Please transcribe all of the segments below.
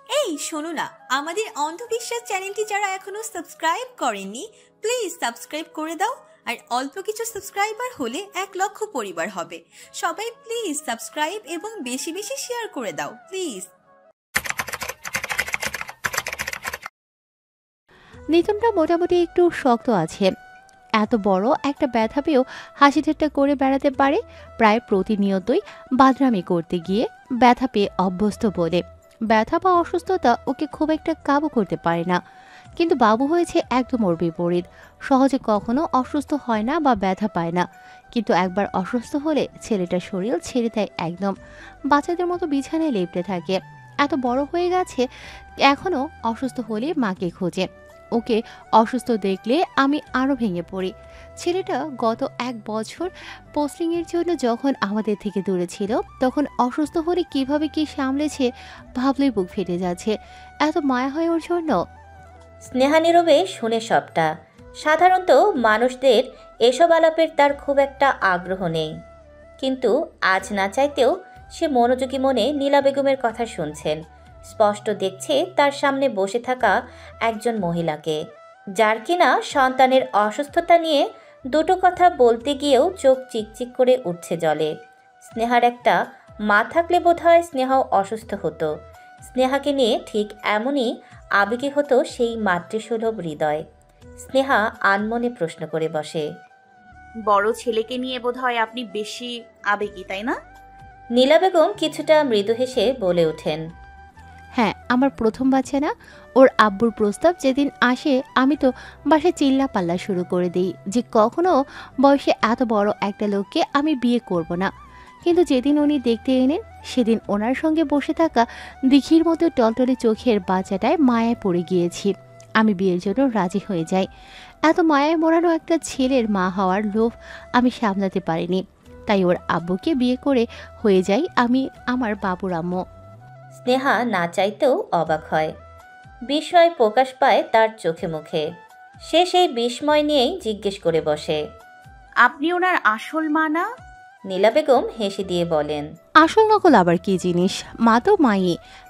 এই শোনো না, আমাদের অন্ধবিশ্বাস চ্যানেলটি যারা এখনো সাবস্ক্রাইব করেননি প্লিজ সাবস্ক্রাইব করে দাও। আর অল্প কিছু সাবস্ক্রাইবার হলে 1,00,000 পরিবার হবে। সবাই প্লিজ সাবস্ক্রাইব এবং বেশি বেশি শেয়ার করে দাও প্লিজ। নিতুনটা মোটামুটি একটু শক্ত আছে, এত বড় একটা ব্যথা পেয়েও হাসি ঠাট্টা করে বেড়াতে পারে। প্রায় প্রতিনিয়তই বাদরামি করতে গিয়ে ব্যথা পেয়ে অভ্যস্ত বলে ব্যথা বা অসুস্থতা ওকে খুব একটা কাবু করতে পারে না। কিন্তু বাবু হয়েছে একদম ওর বিপরীত, সহজে কখনো অসুস্থ হয় না বা ব্যথা পায় না। কিন্তু একবার অসুস্থ হলে ছেলেটার শরীর ছেড়ে দেয় একদম, বাচ্চাদের মতো বিছানায় লেপটে থাকে। এত বড় হয়ে গেছে, এখনও অসুস্থ হলে মাকে খোঁজে। ওকে অসুস্থ দেখলে আমি আরও ভেঙে পড়ি। ছেলেটা গত 1 বছর পোস্টিংয়ের জন্য যখন আমাদের থেকে দূরে ছিল, তখন অসুস্থ হলে কিভাবে কি সামলেছে ভাবলেই বুক ফেটে যাচ্ছে। এত মায়া হয় ওর জন্য। স্নেহা নীরবে শুনে সবটা। সাধারণত মানুষদের এসব আলাপের তার খুব একটা আগ্রহ নেই, কিন্তু আজ না চাইতেও সে মনোযোগী মনে নীলা বেগমের কথা শুনছেন। স্পষ্ট দেখছে তার সামনে বসে থাকা একজন মহিলাকে, যার কিনা সন্তানের অসুস্থতা নিয়ে দুটো কথা বলতে গিয়েও চোখ চিকচিক করে উঠছে জলে। স্নেহার একটা মা থাকলে বোধহয় স্নেহাও অসুস্থ হতো। স্নেহাকে নিয়ে ঠিক এমনই আবেগী হতো সেই মাতৃসুলভ হৃদয়। স্নেহা আনমনে প্রশ্ন করে বসে, বড় ছেলেকে নিয়ে বোধহয় আপনি বেশি আবেগী, তাই না? নীলা বেগম কিছুটা মৃদু হেসে বলে ওঠেন, হ্যাঁ, আমার প্রথম বাচ্চা না, ওর আব্বুর প্রস্তাব যেদিন আসে আমি তো বাসায় চিল্লা পাল্লা শুরু করে দিই যে কখনো বয়সে এত বড় একটা লোককে আমি বিয়ে করব না। কিন্তু যেদিন উনি দেখতে এলেন, সেদিন ওনার সঙ্গে বসে থাকা দিঘির মতো টলটলে চোখের বাচ্চাটায় মায়ায় পড়ে গিয়েছি। আমি বিয়ের জন্য রাজি হয়ে যাই। এত মায়ায় মোড়ানো একটা ছেলের মা হওয়ার লোভ আমি সামলাতে পারিনি, তাই ওর আব্বুকে বিয়ে করে হয়ে যাই আমি আমার বাবুর আম্মু। স্নেহা না চাইতেও অবাক হয়। বিস্ময় প্রকাশ পায় তার চোখে মুখে। সে সেই বিস্ময় নিয়েই জিজ্ঞেস করে বসে, আপনি ওনার আসল মা না? নীলা বেগম হেসে দিয়ে বলেন, আসল নকল আবার কি জিনিস? মা তো মাই,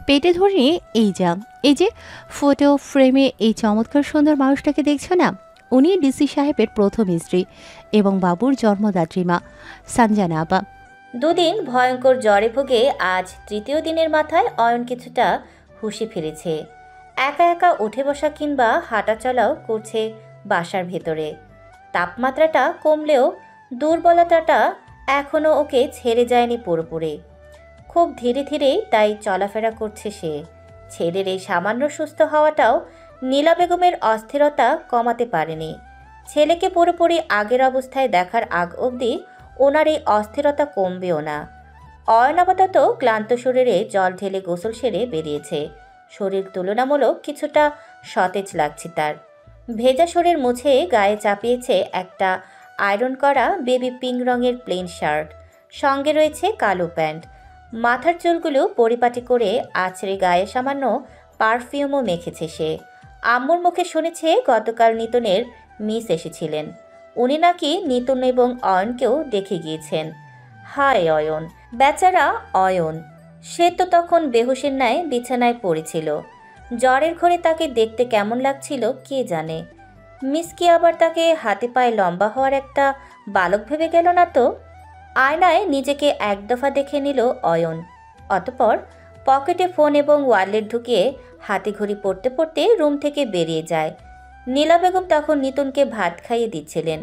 পেটে ধরে এই যা, এই যে ফটো ফ্রেমে এই চমৎকার সুন্দর মানুষটাকে দেখছো না, উনি ডিসি সাহেবের প্রথম স্ত্রী এবং বাবুর জন্মদাত্রী মা সানজানা আপা। দুদিন ভয়ঙ্কর জ্বরে ভুগে আজ তৃতীয় দিনের মাথায় অয়ন কিছুটা হুঁশি ফিরেছে। একা একা উঠে বসা কিংবা হাঁটা চলাও করছে বাসার ভেতরে। তাপমাত্রাটা কমলেও দুর্বলতাটা এখনও ওকে ছেড়ে যায়নি পুরোপুরি। খুব ধীরে ধীরেই তাই চলাফেরা করছে সে। ছেলের এই সামান্য সুস্থ হওয়াটাও নীলা বেগমের অস্থিরতা কমাতে পারেনি। ছেলেকে পুরোপুরি আগের অবস্থায় দেখার আগ অবধি ওনার এই অস্থিরতা কমবেও না। অয়ন আপাতত ক্লান্ত শরীরে জল ঢেলে গোসল সেরে বেরিয়েছে। শরীর তুলনামূলক কিছুটা সতেজ লাগছে তার। ভেজা শরীর মুছে গায়ে চাপিয়েছে একটা আয়রন করা বেবি পিঙ্ক রঙের প্লেন শার্ট, সঙ্গে রয়েছে কালো প্যান্ট। মাথার চুলগুলো পরিপাটি করে আছড়ে গায়ে সামান্য পারফিউমও মেখেছে সে। আম্মুর মুখে শুনেছে গতকাল নিতুনের মিস এসেছিলেন। উনি নাকি নিতুন এবং অয়নকেও দেখে গিয়েছেন। হায় অয়ন, বেচারা অয়ন, সে তো তখন বেহুশের ন্যায় বিছানায় পড়েছিল। জ্বরের ঘরে তাকে দেখতে কেমন লাগছিল কে জানে। মিস কি আবার তাকে হাতে পায়ে লম্বা হওয়ার একটা বালক ভেবে গেল না তো? আয়নায় নিজেকে এক দফা দেখে নিল অয়ন। অতঃপর পকেটে ফোন এবং ওয়ালেট ঢুকিয়ে হাতে ঘড়ি পড়তে পড়তে রুম থেকে বেরিয়ে যায়। নীলা বেগম তখন নিতুনকে ভাত খাইয়ে দিচ্ছিলেন।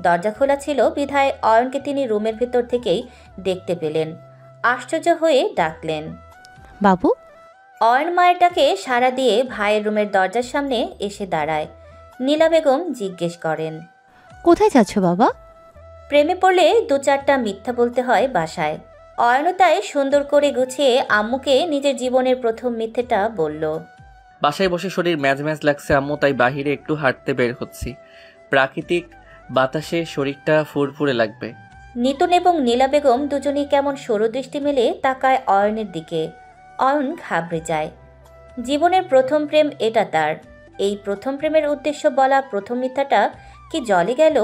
দরজা খোলা ছিল বিধায় অয়নকে তিনি রুমের ভেতর থেকেই দেখতে পেলেন। আশ্চর্য হয়ে ডাকলেন, বাবু। অয়ন মায়ের ডাকে সাড়া দিয়ে ভাইয়ের রুমের দরজার সামনে এসে দাঁড়ায়। নীলা বেগম জিজ্ঞেস করেন, কোথায় যাচ্ছ বাবা? প্রেমে পড়লে 2-4টা মিথ্যা বলতে হয় বাসায়। অয়নও তাই সুন্দর করে গুছিয়ে আম্মুকে নিজের জীবনের প্রথম মিথ্যেটা বলল। বাসায় বসে শরীর ম্যাজ ম্যাজ লাগছে আম্মু, তাই বাহিরে একটু হাঁটতে বের হচ্ছি। প্রাকৃতিক বাতাসে শরীরটা ফুরফুরে লাগবে। নিতুন এবং নীলা বেগম দুজনেই কেমন সরদৃষ্টি মেলে তাকায় অয়নের দিকে। অয়ন ঘাবড়ে যায়। জীবনের প্রথম প্রেম এটা তার। এই প্রথম প্রেমের উদ্দেশ্য বলা প্রথম মিথ্যাটা কি জলে গেল?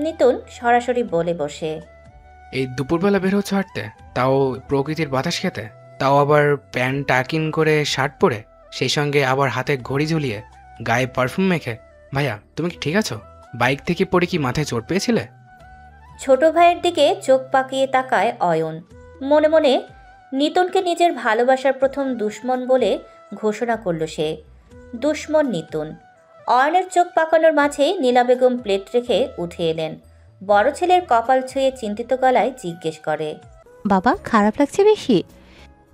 নিতুন সরাসরি বলে বসে, এই দুপুরবেলা বের হচ্ছে হাঁটতে, তাও প্রকৃতির বাতাস খেতে? তাও আবার প্যান্ট টাকিন করে শার্ট পরে, সেই সঙ্গে আবার হাতে ঘড়ি ঝুলিয়ে, গায়ে পারফিউম মেখে। ভাইয়া, তুমি কি ঠিক আছো? বাইক থেকে পড়ে কি মাথায় চোট পেয়েছিলে? ছোট ভাইয়ের দিকে চোখ পাকিয়ে তাকায় অয়ন। মনে মনে নিতুনকে নিজের ভালোবাসার প্রথম দুশ্মন বলে ঘোষণা করল সে। দুশ্মন নিতুন। অয়নের চোখ পাকানোর মাঝেই নীলা বেগম প্লেট রেখে উঠে এলেন। বড় ছেলের কপাল ছুঁয়ে চিন্তিত গলায় জিজ্ঞেস করে, বাবা খারাপ লাগছে বেশি?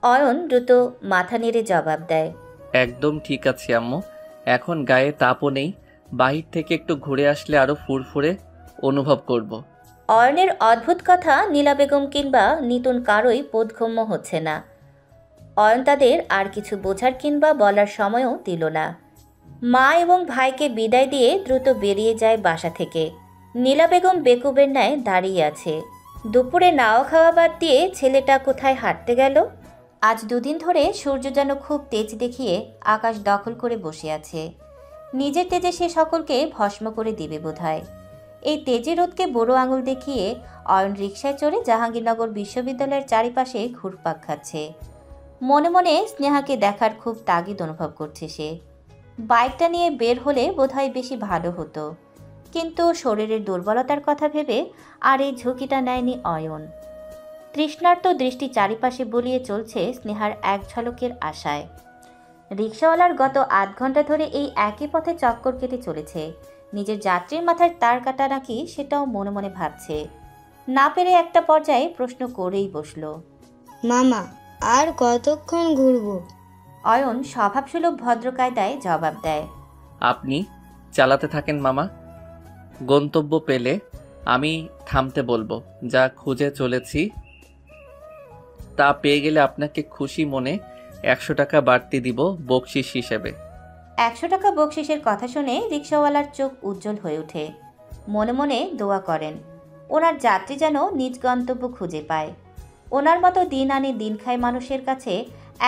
অয়ন দ্রুত মাথা নেড়ে জবাব দেয়, একদম ঠিক আছে আম্মু, এখন গায়ে তাপও নেই, বাহির থেকে একটু ঘুরে আসলে আরো ফুরফুরে অনুভব করব। অয়নের অদ্ভুত কথা নীলা বেগম কিংবা নিতুন কারোই বোধগম্য হচ্ছে না। অয়ন তাদের আর কিছু বোঝার কিংবা বলার সময়ও দিল না। মা এবং ভাইকে বিদায় দিয়ে দ্রুত বেরিয়ে যায় বাসা থেকে। নীলা বেগম বেকুবের ন্যায় দাঁড়িয়ে আছে। দুপুরে নাও খাওয়া বাদ দিয়ে ছেলেটা কোথায় হাঁটতে গেল? আজ দুদিন ধরে সূর্য যেন খুব তেজ দেখিয়ে আকাশ দখল করে বসে আছে। নিজের তেজে সে সকলকে ভস্ম করে দিবে বোধহয়। এই তেজে রোদকে বড় আঙুল দেখিয়ে অয়ন রিকশায় চড়ে জাহাঙ্গীরনগর বিশ্ববিদ্যালয়ের চারিপাশে ঘুরপাক খাচ্ছে। মনে মনে স্নেহাকে দেখার খুব তাগিদ অনুভব করছে সে। বাইকটা নিয়ে বের হলে বোধহয় বেশি ভালো হতো, কিন্তু শরীরের দুর্বলতার কথা ভেবে আর এই ঝুঁকিটা নেয়নি অয়ন। তৃষ্ণার্ত দৃষ্টি চারিপাশে বুলিয়ে চলছে স্নেহার এক ঝলকের আশায়। রিকশাওয়ালার গত আধ ঘন্টা ধরে এই একই পথে চক্কর কেটে চলেছে। নিজের যাত্রীর মাথায় তার কাটা নাকি সেটাও মনে মনে ভাবছে। না পেরে একটা পর্যায়ে প্রশ্ন করেই বসল, মামা আর কতক্ষণ ঘুরবো? অয়ন স্বভাবসুলভ ভদ্র কায়দায় জবাব দেয়, আপনি চালাতে থাকেন মামা, গন্তব্য পেলে আমি থামতে বলবো। যা খুঁজে চলেছি তা পেয়ে গেলে আপনাকে খুশি মনে 100 টাকা বাড়তি দিব বকশিস হিসেবে। 100 টাকা বকশিসের কথা শুনে রিকশাওয়ালার চোখ উজ্জ্বল হয়ে ওঠে। মনে মনে দোয়া করেন ওনার যাত্রী যেন নিজ গন্তব্য খুঁজে পায়। ওনার মতো দিন আনে দিন খায় মানুষের কাছে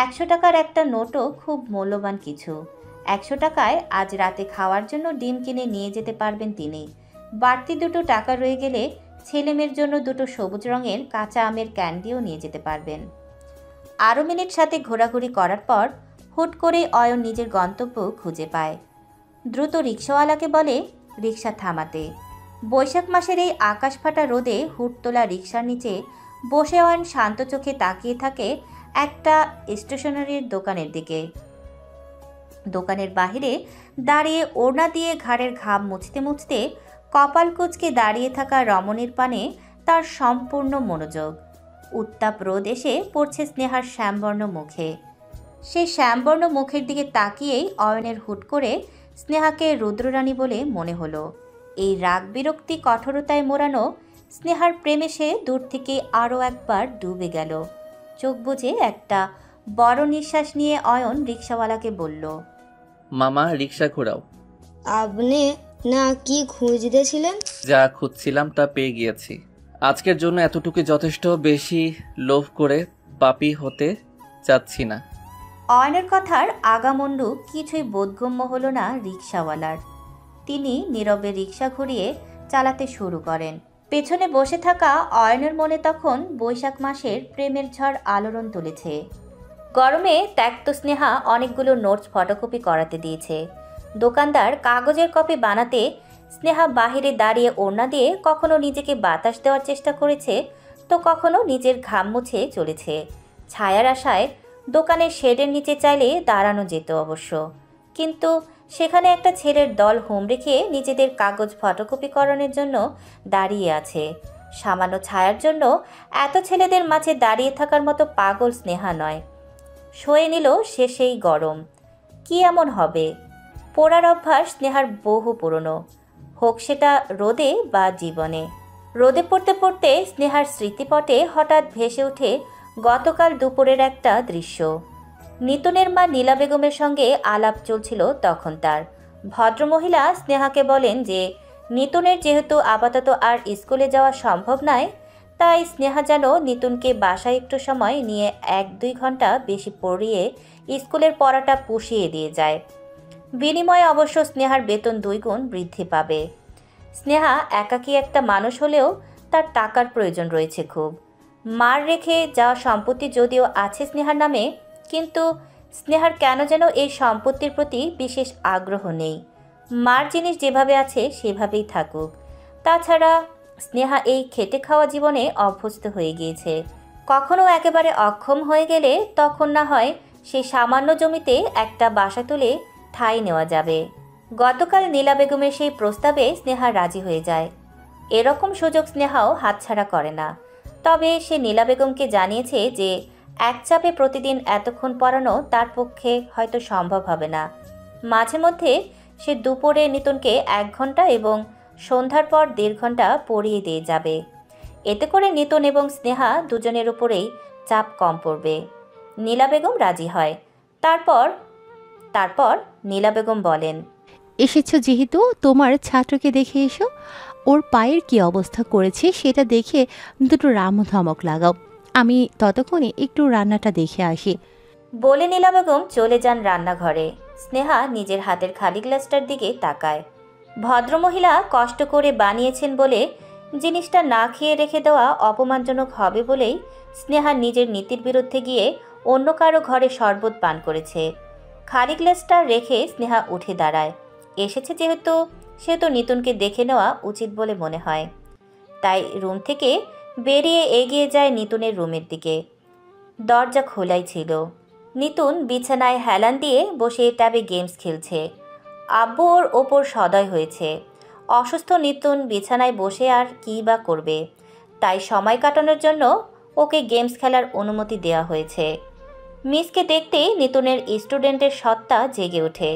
100 টাকার একটা নোটও খুব মূল্যবান কিছু। 100 টাকায় আজ রাতে খাওয়ার জন্য ডিম কিনে নিয়ে যেতে পারবেন তিনি। বাড়তি দুটো টাকা রয়ে গেলে ছেলেমেয়ের জন্য দুটো সবুজ রঙের কাঁচা আমের ক্যান্ডিও নিয়ে যেতে পারবেন। আরও মিনিট সাথে ঘোরাঘুরি করার পর হুট করে অয়ন নিজের গন্তব্য খুঁজে পায়। দ্রুত রিকশাওয়ালাকে বলে রিকশা থামাতে। বৈশাখ মাসের এই আকাশ ফাটা রোদে হুট তোলা রিকশার নিচে বসে অয়ন শান্ত চোখে তাকিয়ে থাকে একটা স্টেশনারির দোকানের দিকে। দোকানের বাহিরে দাঁড়িয়ে ওড়না দিয়ে ঘাড়ের ঘাম মুছতে মুছতে কপাল কুঁচকে দাঁড়িয়ে থাকা রমণীর পানে তার সম্পূর্ণ মনোযোগ। উত্তাপ রোদ এসে পড়ছে স্নেহার শ্যামবর্ণ মুখে। সেই শ্যামবর্ণ মুখের দিকে তাকিয়েই অয়নের হুট করে স্নেহাকে রুদ্ররানী বলে মনে হলো। এই রাগ বিরক্তি কঠোরতায় মোড়ানো স্নেহার প্রেমে সে দূর থেকে আরও একবার ডুবে গেল। চোখ বুজে একটা বড় নিঃশ্বাস নিয়ে অয়ন রিকশাওয়ালাকে বলল, মামা রিকশা ঘোরাও। আপনি না কি খুঁজতেছিলেন? যা খুঁজছিলাম তা পেয়ে গিয়েছি। আজকের জন্য এতটুকু যথেষ্ট, বেশি লোভ করে পাপী হতে চাচ্ছি না। অয়নের কথার আগামন্ডু কিছুই বোধগম্য হলো না রিকশাওয়ালার। তিনি নীরবে রিকশা ঘুরিয়ে চালাতে শুরু করেন। পেছনে বসে থাকা অয়নের মনে তখন বৈশাখ মাসের প্রেমের ঝড় আলোড়ন তুলেছে। গরমে ত্যক্ত স্নেহা অনেকগুলো নোটস ফটোকপি করাতে দিয়েছে। দোকানদার কাগজের কপি বানাতে স্নেহা বাহিরে দাঁড়িয়ে ওড়না দিয়ে কখনো নিজেকে বাতাস দেওয়ার চেষ্টা করেছে, তো কখনো নিজের ঘাম মুছে চলেছে। ছায়ার আশায় দোকানের শেডের নিচে চাইলে দাঁড়ানো যেত অবশ্য, কিন্তু সেখানে একটা ছেলের দল হুমড়ে খেয়ে নিজেদের কাগজ ফটোকপি করানোর জন্য দাঁড়িয়ে আছে। সামান্য ছায়ার জন্য এত ছেলেদের মাঝে দাঁড়িয়ে থাকার মতো পাগল স্নেহা নয়। সয়ে নিল সে সেই গরম। কি এমন হবে? পড়ার অভ্যাস স্নেহার বহু পুরনো, হোক সেটা রোদে বা জীবনে। রোদে পড়তে পড়তে স্নেহার স্মৃতিপটে হঠাৎ ভেসে ওঠে গতকাল দুপুরের একটা দৃশ্য। নিতুনের মা নীলা বেগমের সঙ্গে আলাপ চলছিল তখন তার। ভদ্রমহিলা স্নেহাকে বলেন যে নিতুনের যেহেতু আপাতত আর স্কুলে যাওয়া সম্ভব নয়, তাই স্নেহা যেন নিতুনকে বাসায় একটু সময় নিয়ে 1-2 ঘন্টা বেশি পড়িয়ে স্কুলের পড়াটা পুষিয়ে দিয়ে যায়। বিনিময়ে অবশ্য স্নেহার বেতন 2 গুণ বৃদ্ধি পাবে। স্নেহা একাকী একটা মানুষ হলেও তার টাকার প্রয়োজন রয়েছে খুব। মার রেখে যাওয়া সম্পত্তি যদিও আছে স্নেহার নামে, কিন্তু স্নেহার কেন যেন এই সম্পত্তির প্রতি বিশেষ আগ্রহ নেই। মার জিনিস যেভাবে আছে সেভাবেই থাকুক। তাছাড়া স্নেহা এই খেটে খাওয়া জীবনে অভ্যস্ত হয়ে গিয়েছে। কখনো একেবারে অক্ষম হয়ে গেলে তখন না হয় সেই সামান্য জমিতে একটা বাসা তুলে ঠাঁই নেওয়া যাবে। গতকাল নীলা বেগমের সেই প্রস্তাবে স্নেহা রাজি হয়ে যায়। এরকম সুযোগ স্নেহাও হাতছাড়া করে না। তবে সে নীলা বেগমকে জানিয়েছে যে এক চাপে প্রতিদিন এতক্ষণ পড়ানো তার পক্ষে হয়তো সম্ভব হবে না। মাঝে মধ্যে সে দুপুরে নিতুনকে 1 ঘন্টা এবং সন্ধ্যার পর 1.5 ঘন্টা পড়িয়ে দিয়ে যাবে। এতে করে নিতুন এবং স্নেহা দুজনের উপরেই চাপ কম পড়বে। নীলা বেগম রাজি হয়। তারপর নীলা বেগম বলেন, এসেছো যেহেতু তোমার ছাত্রকে দেখে এসো। ওর পায়ের কি অবস্থা করেছে সেটা দেখে দুটো রামু ধমক লাগাও। আমি ততক্ষণে একটু রান্নাটা দেখে আসি। বলে নীলা বেগম চলে যান রান্নাঘরে। স্নেহা নিজের হাতের খালি গ্লাসটার দিকে তাকায়। ভদ্রমহিলা কষ্ট করে বানিয়েছেন বলে জিনিসটা না খেয়ে রেখে দেওয়া অপমানজনক হবে বলেই স্নেহা নিজের নীতির বিরুদ্ধে গিয়ে অন্য কারো ঘরে শরবত পান করেছে। খালি গ্লাসটা রেখে স্নেহা উঠে দাঁড়ায়। এসেছে যেহেতু সেহেতু নিতুনকে দেখে নেওয়া উচিত বলে মনে হয়। তাই রুম থেকে বেরিয়ে এগিয়ে যায় নিতুনের রুমের দিকে। দরজা খোলাই ছিল। নিতুন বিছানায় হেলান দিয়ে বসে ট্যাবে গেমস খেলছে। আব্বু ওর ওপর সদয় হয়েছে। অসুস্থ নিতুন বিছানায় বসে আর কী বা করবে, তাই সময় কাটানোর জন্য ওকে গেমস খেলার অনুমতি দেওয়া হয়েছে। মিসকে দেখতেই নিতুনের স্টুডেন্টের সত্তা জেগে ওঠে।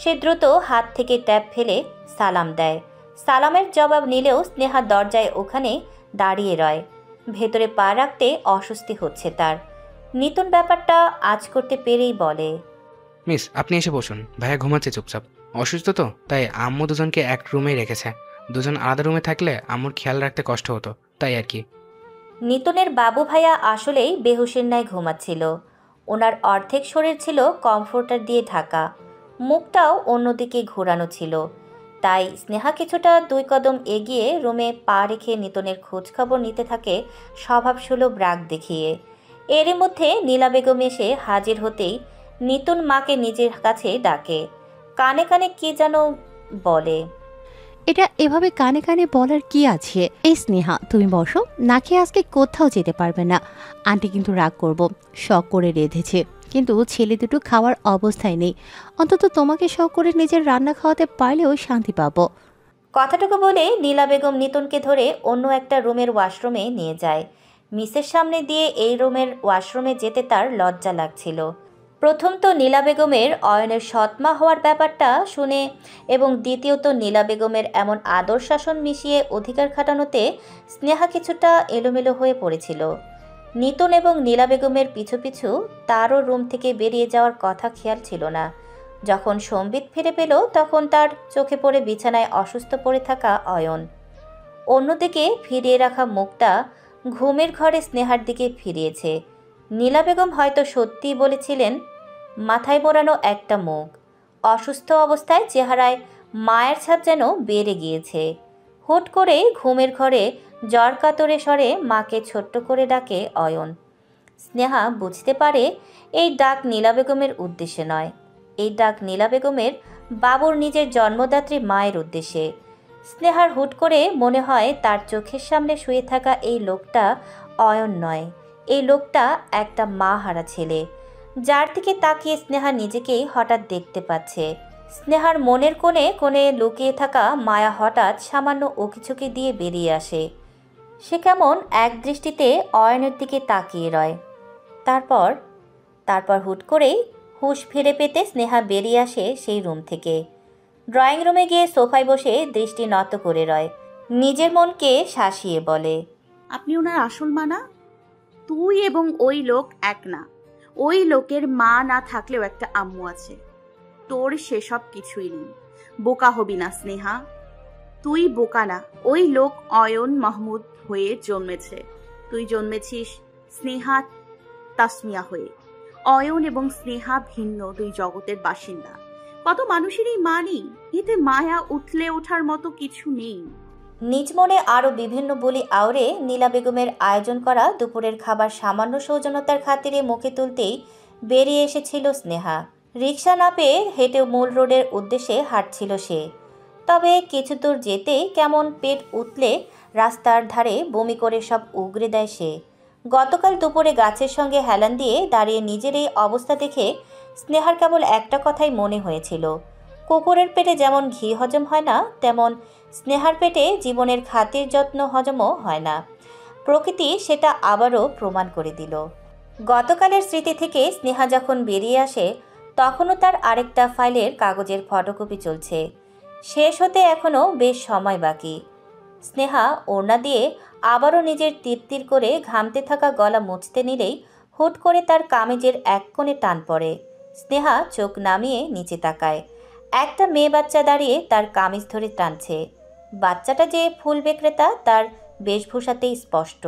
সে দ্রুত হাত থেকে ট্যাব ফেলে সালাম দেয়। সালামের জবাব নিলেও স্নেহা দরজায় ওখানে দাঁড়িয়ে রয়। ভেতরে পা রাখতে অস্বস্তি হচ্ছে তার। নিতুন ব্যাপারটা আজ করতে পেরেই বলে, মিস, আপনি এসে বসুন। ভাইয়া ঘুমাচ্ছে চুপচাপ। অসুস্থ তো, তাই আম্মু দুজনকে এক রুমেই রেখেছে। দুজন আলাদা রুমে থাকলে আম্মুর খেয়াল রাখতে কষ্ট হতো, তাই আর কি। নিতুনের বাবু ভাইয়া আসলেই বেহুশের ন্যায় ঘুমাচ্ছিল। ওনার অর্ধেক শরীর ছিল কমফোর্টার দিয়ে ঢাকা, মুখটাও অন্যদিকে ঘোরানো ছিল। তাই স্নেহা কিছুটা 2 কদম এগিয়ে রুমে পা রেখে নিতুনের খোঁজখবর নিতে থাকে স্বভাবসুলভ রাগ দেখিয়ে। এরই মধ্যে নীলা বেগম এসে হাজির হতেই নিতুন মাকে নিজের কাছে ডাকে। কানে কানে কি যেন বলে। এটা এভাবে কানে কানে বলার কি আছে? এই স্নেহা, তুমি বসো। না খেয়ে আজকে কোথাও যেতে পারবে না। আন্টি কিন্তু রাগ করব। শখ করে রেঁধেছে, কিন্তু ছেলে দুটো খাওয়ার অবস্থায় নেই। অন্তত তোমাকে শখ করে নিজের রান্না খাওয়াতে পারলেও শান্তি পাবো। কথাটুকু বলে নীলা বেগম নিতুনকে ধরে অন্য একটা রুমের ওয়াশরুমে নিয়ে যায়। মিসের সামনে দিয়ে এই রুমের ওয়াশরুমে যেতে তার লজ্জা লাগছিল। প্রথম তো নীলা বেগমের অয়নের সৎমা হওয়ার ব্যাপারটা শুনে, এবং দ্বিতীয়ত নীলা বেগমের এমন আদর শাসন মিশিয়ে অধিকার খাটানোতে স্নেহা কিছুটা এলোমেলো হয়ে পড়েছিল। নিতুন এবং নীলা বেগমের পিছু পিছু তারও রুম থেকে বেরিয়ে যাওয়ার কথা খেয়াল ছিল না। যখন সম্বিত ফিরে পেল তখন তার চোখে পড়ে বিছানায় অসুস্থ পড়ে থাকা অয়ন। অন্যদিকে ফিরিয়ে রাখা মুখটা ঘুমের ঘরে স্নেহার দিকে ফিরিয়েছে। নীলা বেগম হয়তো সত্যিই বলেছিলেন, মাথায় মোড়ানো একটা মুখ, অসুস্থ অবস্থায় চেহারায় মায়ের ছাপ যেন বেড়ে গিয়েছে। হুট করে ঘুমের ঘরে জ্বর কাতরে স্বরে মাকে ছোট্ট করে ডাকে অয়ন। স্নেহা বুঝতে পারে এই ডাক নীলা বেগমের উদ্দেশ্যে নয়, এই ডাক নীলা বেগমের বাবুর নিজের জন্মদাত্রী মায়ের উদ্দেশ্যে। স্নেহার হুট করে মনে হয় তার চোখের সামনে শুয়ে থাকা এই লোকটা অয়ন নয়, এই লোকটা একটা মা হারা ছেলে, যার দিকে তাকিয়ে স্নেহা নিজেকেই হঠাৎ দেখতে পাচ্ছে। স্নেহার মনের কোণে কোণে লুকিয়ে থাকা মায়া হঠাৎ সামান্য উকিঝুঁকি দিয়ে বেরিয়ে আসে। সে কেমন এক দৃষ্টিতে অয়নের দিকে তাকিয়ে রয়। তারপর হুট করেই হুঁশ ফিরে পেতে স্নেহা বেরিয়ে আসে সেই রুম থেকে। ড্রয়িং রুমে গিয়ে সোফায় বসে দৃষ্টি নত করে রয়। নিজের মনকে শাসিয়ে বলে, আপনি ওনার আসল মা না? তুই এবং ওই লোক এক না। ওই লোকের মা না থাকলেও একটা আম্মু আছে। তোর সেসব কিছুই নেই। বোকা হবি না স্নেহা, তুই বোকা না। ওই লোক অয়ন মাহমুদ হয়ে জন্মেছে, তুই জন্মেছিস স্নেহা তাসমিয়া হয়ে। অয়ন এবং স্নেহা ভিন্ন 2 জগতের বাসিন্দা। কত মানুষেরই মা নেই, এতে মায়া উঠলে ওঠার মতো কিছু নেই। নিজ মনে আরও বিভিন্ন বুলি আওড়ে নীলা বেগমের আয়োজন করা দুপুরের খাবার সামান্য সৌজন্যতার খাতিরে মুখে তুলতেই বেরিয়ে এসেছিল স্নেহা। রিকশা না পেয়ে হেঁটে মূল রোডের উদ্দেশ্যে হাঁটছিল সে। তবে কিছু দূর যেতেই কেমন পেট উতলে রাস্তার ধারে বমি করে সব উগরে দেয় সে। গতকাল দুপুরে গাছের সঙ্গে হেলান দিয়ে দাঁড়িয়ে নিজের এই অবস্থা দেখে স্নেহার কেবল একটা কথাই মনে হয়েছিল, কুকুরের পেটে যেমন ঘি হজম হয় না, তেমন স্নেহার পেটে জীবনের খাতির যত্ন হজমও হয় না। প্রকৃতি সেটা আবারও প্রমাণ করে দিল। গতকালের স্মৃতি থেকে স্নেহা যখন বেরিয়ে আসে তখনও তার আরেকটা ফাইলের কাগজের ফটোকপি চলছে। শেষ হতে এখনও বেশ সময় বাকি। স্নেহা ওড়না দিয়ে আবারও নিজের তিরতির করে ঘামতে থাকা গলা মুছতে নিলেই হুট করে তার কামিজের এক কোণে টান পড়ে। স্নেহা চোখ নামিয়ে নিচে তাকায়। একটা মেয়ে বাচ্চা দাঁড়িয়ে তার কামিজ ধরে টানছে। বাচ্চাটা যে ফুল বিক্রেতা তার বেশভূষাতেই স্পষ্ট।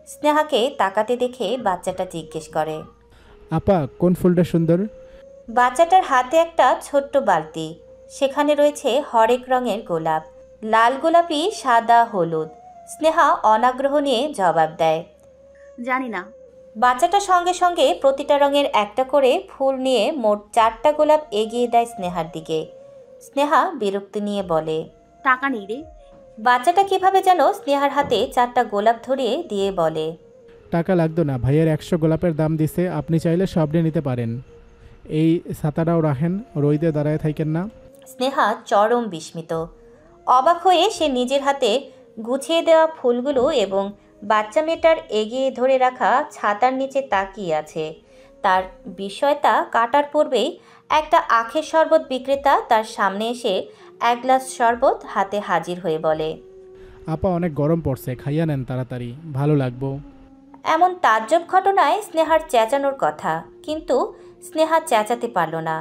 স্নেহাকে তাকাতে দেখে বাচ্চাটা জিজ্ঞেস করে, আপা কোন ফুলটা সুন্দর? বাচ্চাটার হাতে একটা ছোট্ট বালতি, সেখানে রয়েছে হরেক রঙের গোলাপ, লাল গোলাপি, সাদা, হলুদ। স্নেহা অনাগ্রহ নিয়ে জবাব দেয়, জানি না। বাচ্চাটা সঙ্গে সঙ্গে প্রতিটা রঙের একটা করে ফুল নিয়ে মোট 4টা গোলাপ এগিয়ে দেয় স্নেহার দিকে। স্নেহা বিরক্তি নিয়ে বলে, টাকা নেই রে। বাচ্চাটা কিভাবে যেন স্নেহার হাতে 4টা গোলাপ ধরিয়ে দিয়ে বলে, টাকা লাগতো না, ভাইয়ের 100 গোলাপের দাম দিছে, আপনি চাইলে সব নিয়ে নিতে পারেন। এই ছাতাটাও রাখেন, রইদে দাঁড়ায় থাকেন না। স্নেহা চরম বিস্মিত। অবাক হয়ে সে নিজের হাতে গুছিয়ে দেওয়া ফুলগুলো এবং বাচ্চা মেয়েটার এগিয়ে ধরে রাখা ছাতার নিচে তাকিয়ে আছে। তার বিষয়টা কাটার পূর্বেই একটা আখের শরবত বিক্রেতা তার সামনে এসে 1 গ্লাস শরবত হাতে হাজির হয়ে বলে, আপা অনেক গরম পড়ছে, খাইয়া নেন তাড়াতাড়ি, ভালো লাগবো। এমন তাজ্জব ঘটনায় স্নেহার চেঁচানোর কথা, কিন্তু স্নেহা চেঁচাতে পারল না।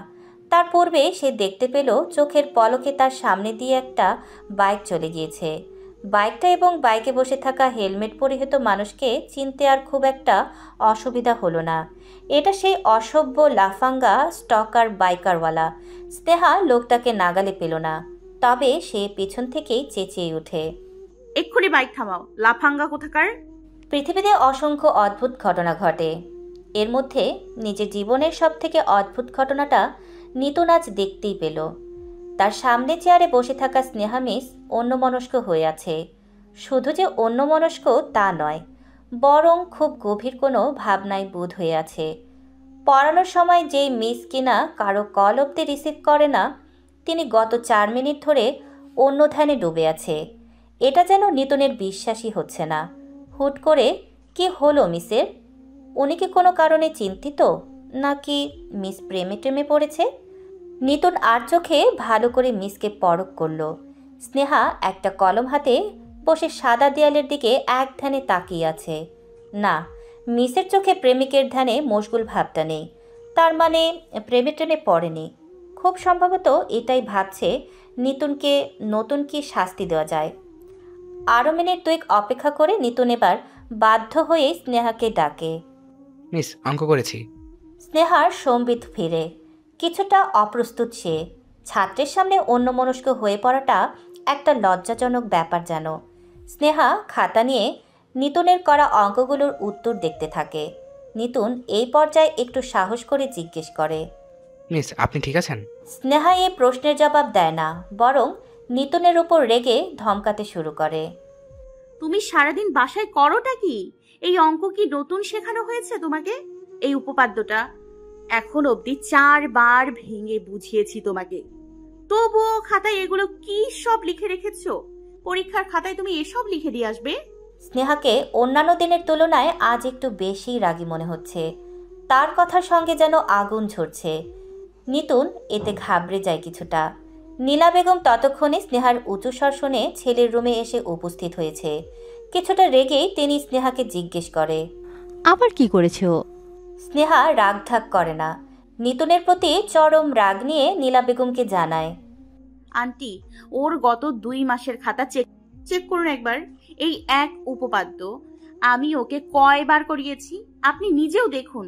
তার পূর্বে সে দেখতে পেল চোখের পলকে তার সামনে দিয়ে একটা বাইক চলে গিয়েছে। বাইকটা এবং বাইকে বসে থাকা হেলমেট পরিহিত মানুষকে চিনতে আর খুব একটা অসুবিধা হলো না। এটা সেই অসভ্য লাফাঙ্গা স্টকার বাইকারওয়ালা। স্নেহা লোকটাকে নাগালে পেল না, তবে সে পিছন থেকেই চেঁচিয়ে ওঠে, এক্ষুনি বাইক থামাও, লাফাঙ্গা কোথাকার। পৃথিবীতে অসংখ্য অদ্ভুত ঘটনা ঘটে। এর মধ্যে নিজের জীবনের সবথেকে অদ্ভুত ঘটনাটা নিতুন আজ দেখতেই পেল। তার সামনে চেয়ারে বসে থাকা স্নেহা মিস অন্যমনস্ক হয়ে আছে। শুধু যে অন্যমনস্ক তা নয়, বরং খুব গভীর কোনো ভাবনায় বোধ হয়ে আছে। পড়ানোর সময় যেই মিস কিনা কারো কল অব্দি রিসিভ করে না, তিনি গত 4 মিনিট ধরে অন্য ধ্যানে ডুবে আছে। এটা যেন নিতুনের বিশ্বাসই হচ্ছে না। হুট করে কি হলো মিসের? উনি কি কোনো কারণে চিন্তিত, নাকি মিস প্রেমে টেমে পড়েছে? নিতুন আর চোখে ভালো করে মিসকে পরখ করল। স্নেহা একটা কলম হাতে বসে সাদা দেয়ালের দিকে এক ধ্যানে তাকিয়ে আছে। না, মিসের চোখে প্রেমিকের ধ্যানে মশগুল ভাবটা নেই। তার মানে প্রেমে টেমে পড়েনি। খুব সম্ভবত এটাই ভাবছে নিতুনকে নতুন কি শাস্তি দেওয়া যায়। আরও মিনিট 2 অপেক্ষা করে নিতুন এবার বাধ্য হয়ে স্নেহাকে ডাকে, মিস অঙ্ক করেছি। স্নেহার সম্বিত ফিরে। কিছুটা অপ্রস্তুত সে। ছাত্রের সামনে অন্যমনস্ক হয়ে পড়াটা একটা লজ্জাজনক ব্যাপার যেন। স্নেহা খাতা নিয়ে নিতুনের করা অঙ্কগুলোর উত্তর দেখতে থাকে। নিতুন এই পর্যায়ে একটু সাহস করে জিজ্ঞেস করে, মিস আপনি ঠিক আছেন? স্নেহা এই প্রশ্নের জবাব দেয় না, বরং নিতুনের উপর রেগে ধমকাতে শুরু করে, তুমি সারাদিন বাসায় করোটা কি? এই অঙ্ক কি নতুন শেখানো হয়েছে তোমাকে? এই উপপাদ্যটা এখন অবধি 4 বার ভেঙে বুঝিয়েছি তোমাকে, তবুও খাতায় এগুলো কি সব লিখে রেখেছো? পরীক্ষার খাতায় তুমি এসব লিখে দিয়ে আসবে? স্নেহাকে অন্যান্য দিনের তুলনায় আজ একটু বেশি রাগী মনে হচ্ছে। তার কথার সঙ্গে যেন আগুন ঝরছে। নিতুন এতে ঘাবড়ে যায় কিছুটা। নীলা বেগম ততক্ষণে স্নেহার উঁচু স্বর শুনে ছেলের রুমে এসে উপস্থিত হয়েছে। কিছুটা রেগেই তিনি স্নেহাকে জিজ্ঞেস করে, আবার কি করেছে ও? স্নেহা রাগঢাক করে না। নিতুনের প্রতি চরম রাগ নিয়ে নীলা বেগমকে জানায়, আন্টি, ওর গত 2 মাসের খাতা চেক করুন একবার। এই এক উপপাদ্য আমি ওকে কয়বার করিয়েছি আপনি নিজেও দেখুন।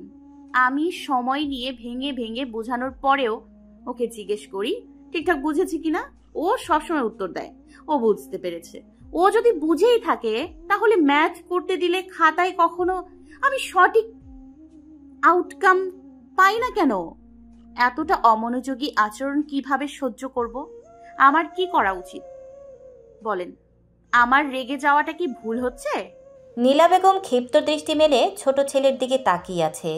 আমি সময় নিয়ে ভেঙে ভেঙে বোঝানোর পরেও ওকে জিজ্ঞেস করি ঠিকঠাক বুঝেছি কিনা। ও সবসময় উত্তর দেয় ও বুঝতে পেরেছে। ও যদি বুঝেই থাকে তাহলে ম্যাথ করতে দিলে খাতায় কখনো আমি সঠিক আউটকাম পাই না কেন? এতটা অমনোযোগী আচরণ কিভাবে সহ্য করব? আমার কি করা উচিত বলেন? আমার রেগে যাওয়াটা কি ভুল হচ্ছে? নীলা বেগম ক্ষিপ্ত দৃষ্টি মেলে ছোট ছেলের দিকে তাকিয়ে আছে।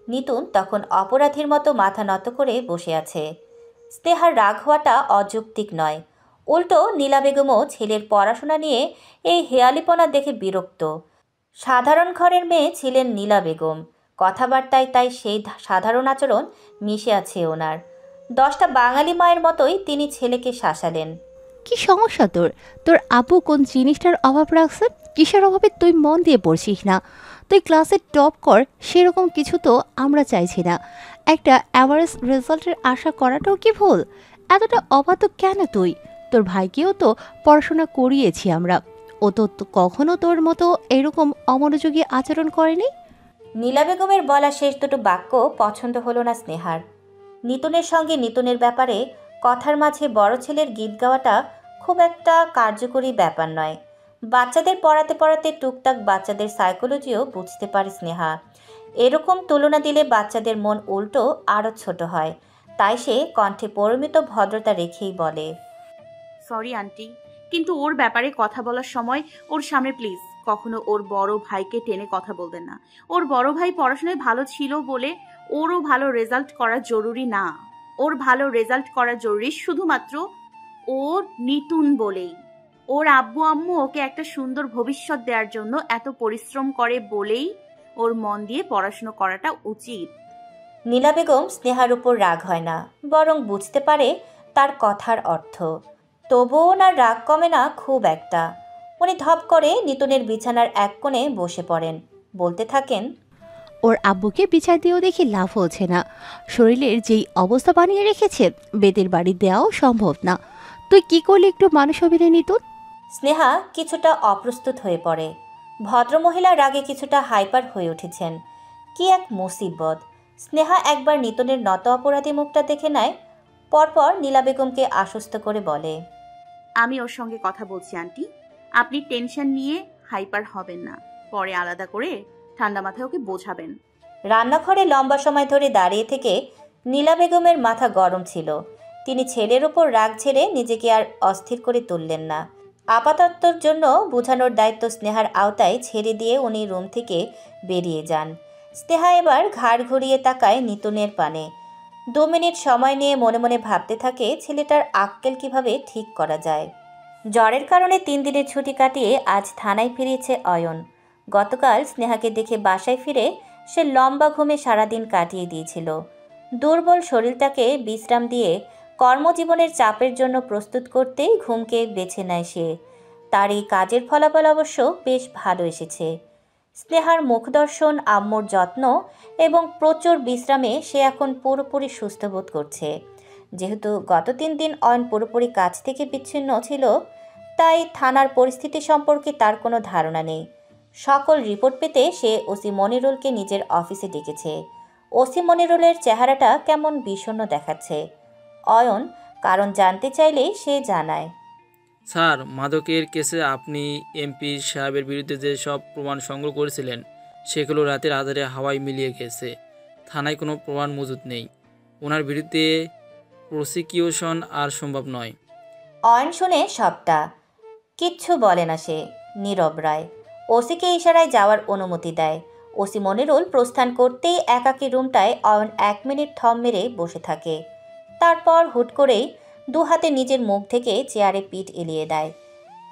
নিতুন তখন অপরাধীর মতো মাথা নত করে বসে আছে। স্নেহার রাগ হওয়াটা অযৌক্তিক নয়, উল্টো নীলা বেগমও ছেলের পড়াশোনা নিয়ে এই হেয়ালিপনা দেখে বিরক্ত। সাধারণ ঘরের মেয়ে ছিলেন নীলা বেগম, কথাবার্তায় তাই সেই সাধারণ আচরণ মিশে আছে ওনার। 10টা বাঙালি মায়ের মতোই তিনি ছেলেকে শাসালেন। কি সমস্যা তোর? তোর আব্বু কোন জিনিসটার অভাব রাখছে? কিসের অভাবে তুই মন দিয়ে পড়ছিস না? তুই ক্লাসে টপ কর, সেরকম কিছু তো আমরা চাইছি না। একটা অ্যাভারেজ রেজাল্টের আশা করাটাও কি ভুল? এতটা অবাধ্য কেন তুই? তোর ভাইকেও তো পড়াশোনা করিয়েছি আমরা, ও তো কখনো তোর মতো এরকম অমনোযোগী আচরণ করেনি। নীলা বেগমের বলা শেষ দুটো বাক্য পছন্দ হলো না স্নেহার। নিতুনের সঙ্গে নিতুনের ব্যাপারে কথার মাঝে বড় ছেলের গীত গাওয়াটা খুব একটা কার্যকরী ব্যাপার নয়। বাচ্চাদের পড়াতে পড়াতে টুকটাক বাচ্চাদের সাইকোলজিও বুঝতে পারে স্নেহা। এরকম তুলনা দিলে বাচ্চাদের মন উল্টো আরও ছোট হয়, তাই সে কণ্ঠে পরিমিত ভদ্রতা রেখেই বলে, সরি আন্টি, কিন্তু ওর ব্যাপারে কথা বলার সময় ওর সামনে প্লিজ কখনো ওর বড় ভাইকে টেনে কথা বলবেন না। ওর বড় ভাই পড়াশোনায় ভালো ছিল বলে ওরও ভালো রেজাল্ট করা জরুরি না। ওর ভালো রেজাল্ট করা জরুরি শুধুমাত্র ওর নিতুন বলেই। ওর আব্বু আম্মু ওকে একটা সুন্দর ভবিষ্যৎ দেওয়ার জন্য এত পরিশ্রম করে বলেই ওর মন দিয়ে পড়াশোনা করাটা উচিত। নীলা বেগম স্নেহার উপর রাগ হয় না, বরং বুঝতে পারে তার কথার অর্থ। তবুও ওনার রাগ কমে না খুব একটা। উনি ধপ করে নিতুনের বিছানার এক কোণে বসে পড়েন, বলতে থাকেন, ওর আব্বুকে বিচার দিয়েও দেখি লাভ হচ্ছে না। শরীরের যেই অবস্থা বানিয়ে রেখেছে, বেতের বাড়ি দেওয়াও সম্ভব না। তুই কি করলি একটু মানুষ হবি রে নিতুন? স্নেহা কিছুটা অপ্রস্তুত হয়ে পড়ে। ভদ্রমহিলা রাগে কিছুটা হাইপার হয়ে উঠেছেন। কি এক মুসিবত! স্নেহা একবার নিতুনের নত অপরাধী মুখটা দেখে নেয়, পরপর নীলা বেগমকে আশ্বস্ত করে বলে, আমি ওর সঙ্গে কথা বলছি আন্টি, আপনি টেনশন নিয়ে হাইপার হবেন না। পরে আলাদা করে ঠান্ডা মাথায় ওকে বোঝাবেন। রান্নাঘরে লম্বা সময় ধরে দাঁড়িয়ে থেকে নীলা বেগমের মাথা গরম ছিল। তিনি ছেলের ওপর রাগ ছেড়ে নিজেকে আর অস্থির করে তুললেন না। আপাততর জন্য বোঝানোর দায়িত্ব স্নেহার আওতায় ছেড়ে দিয়ে উনি রুম থেকে বেরিয়ে যান। স্নেহা এবার ঘাড় ঘুরিয়ে তাকায় নিতুনের পানে। 2 মিনিট সময় নিয়ে মনে মনে ভাবতে থাকে ছেলেটার আক্কেল কিভাবে ঠিক করা যায়। জ্বরের কারণে 3 দিনের ছুটি কাটিয়ে আজ থানায় ফিরেছে অয়ন। গতকাল স্নেহাকে দেখে বাসায় ফিরে সে লম্বা ঘুমে সারাদিন কাটিয়ে দিয়েছিল। দুর্বল শরীরটাকে বিশ্রাম দিয়ে কর্মজীবনের চাপের জন্য প্রস্তুত করতেই ঘুমকে বেছে নেয় সে। তার এই কাজের ফলাফল অবশ্য বেশ ভালো এসেছে। স্নেহার মুখদর্শন, আম্মুর যত্ন এবং প্রচুর বিশ্রামে সে এখন পুরোপুরি সুস্থ বোধ করছে। যেহেতু গত 3 দিন অয়ন পুরোপুরি কাজ থেকে বিচ্ছিন্ন ছিল, তাই থানার পরিস্থিতি সম্পর্কে তার কোনো ধারণা নেই। সকল রিপোর্ট পেতে সে ওসি মনিরুলকে নিজের অফিসে ডেকেছে। ওসি মনিরুলের চেহারাটা কেমন বিষণ্ণ দেখাচ্ছে। অয়ন কারণ জানতে চাইলেই সে জানায়, স্যার, মাদকের কেসে আপনি এমপি সাহেবের বিরুদ্ধে যে সব প্রমাণ সংগ্রহ করেছিলেন সেগুলো রাতের আধারে হাওয়ায় মিলিয়ে গেছে। থানায় কোনো প্রমাণ মজুদ নেই। ওনার বিরুদ্ধে প্রসিকিউশন আর সম্ভব নয়। অয়ন শুনে সবটা, কিচ্ছু বলে না সে, নীরব রায়। ওসিকে ইশারায় যাওয়ার অনুমতি দেয়। ওসি মনিরুল প্রস্থান করতেই একাকী রুমটায় অয়ন 1 মিনিট থম মেরে বসে থাকে। তারপর হুট করেই 2 হাতে নিজের মুখ থেকে চেয়ারে পিঠ এলিয়ে দেয়।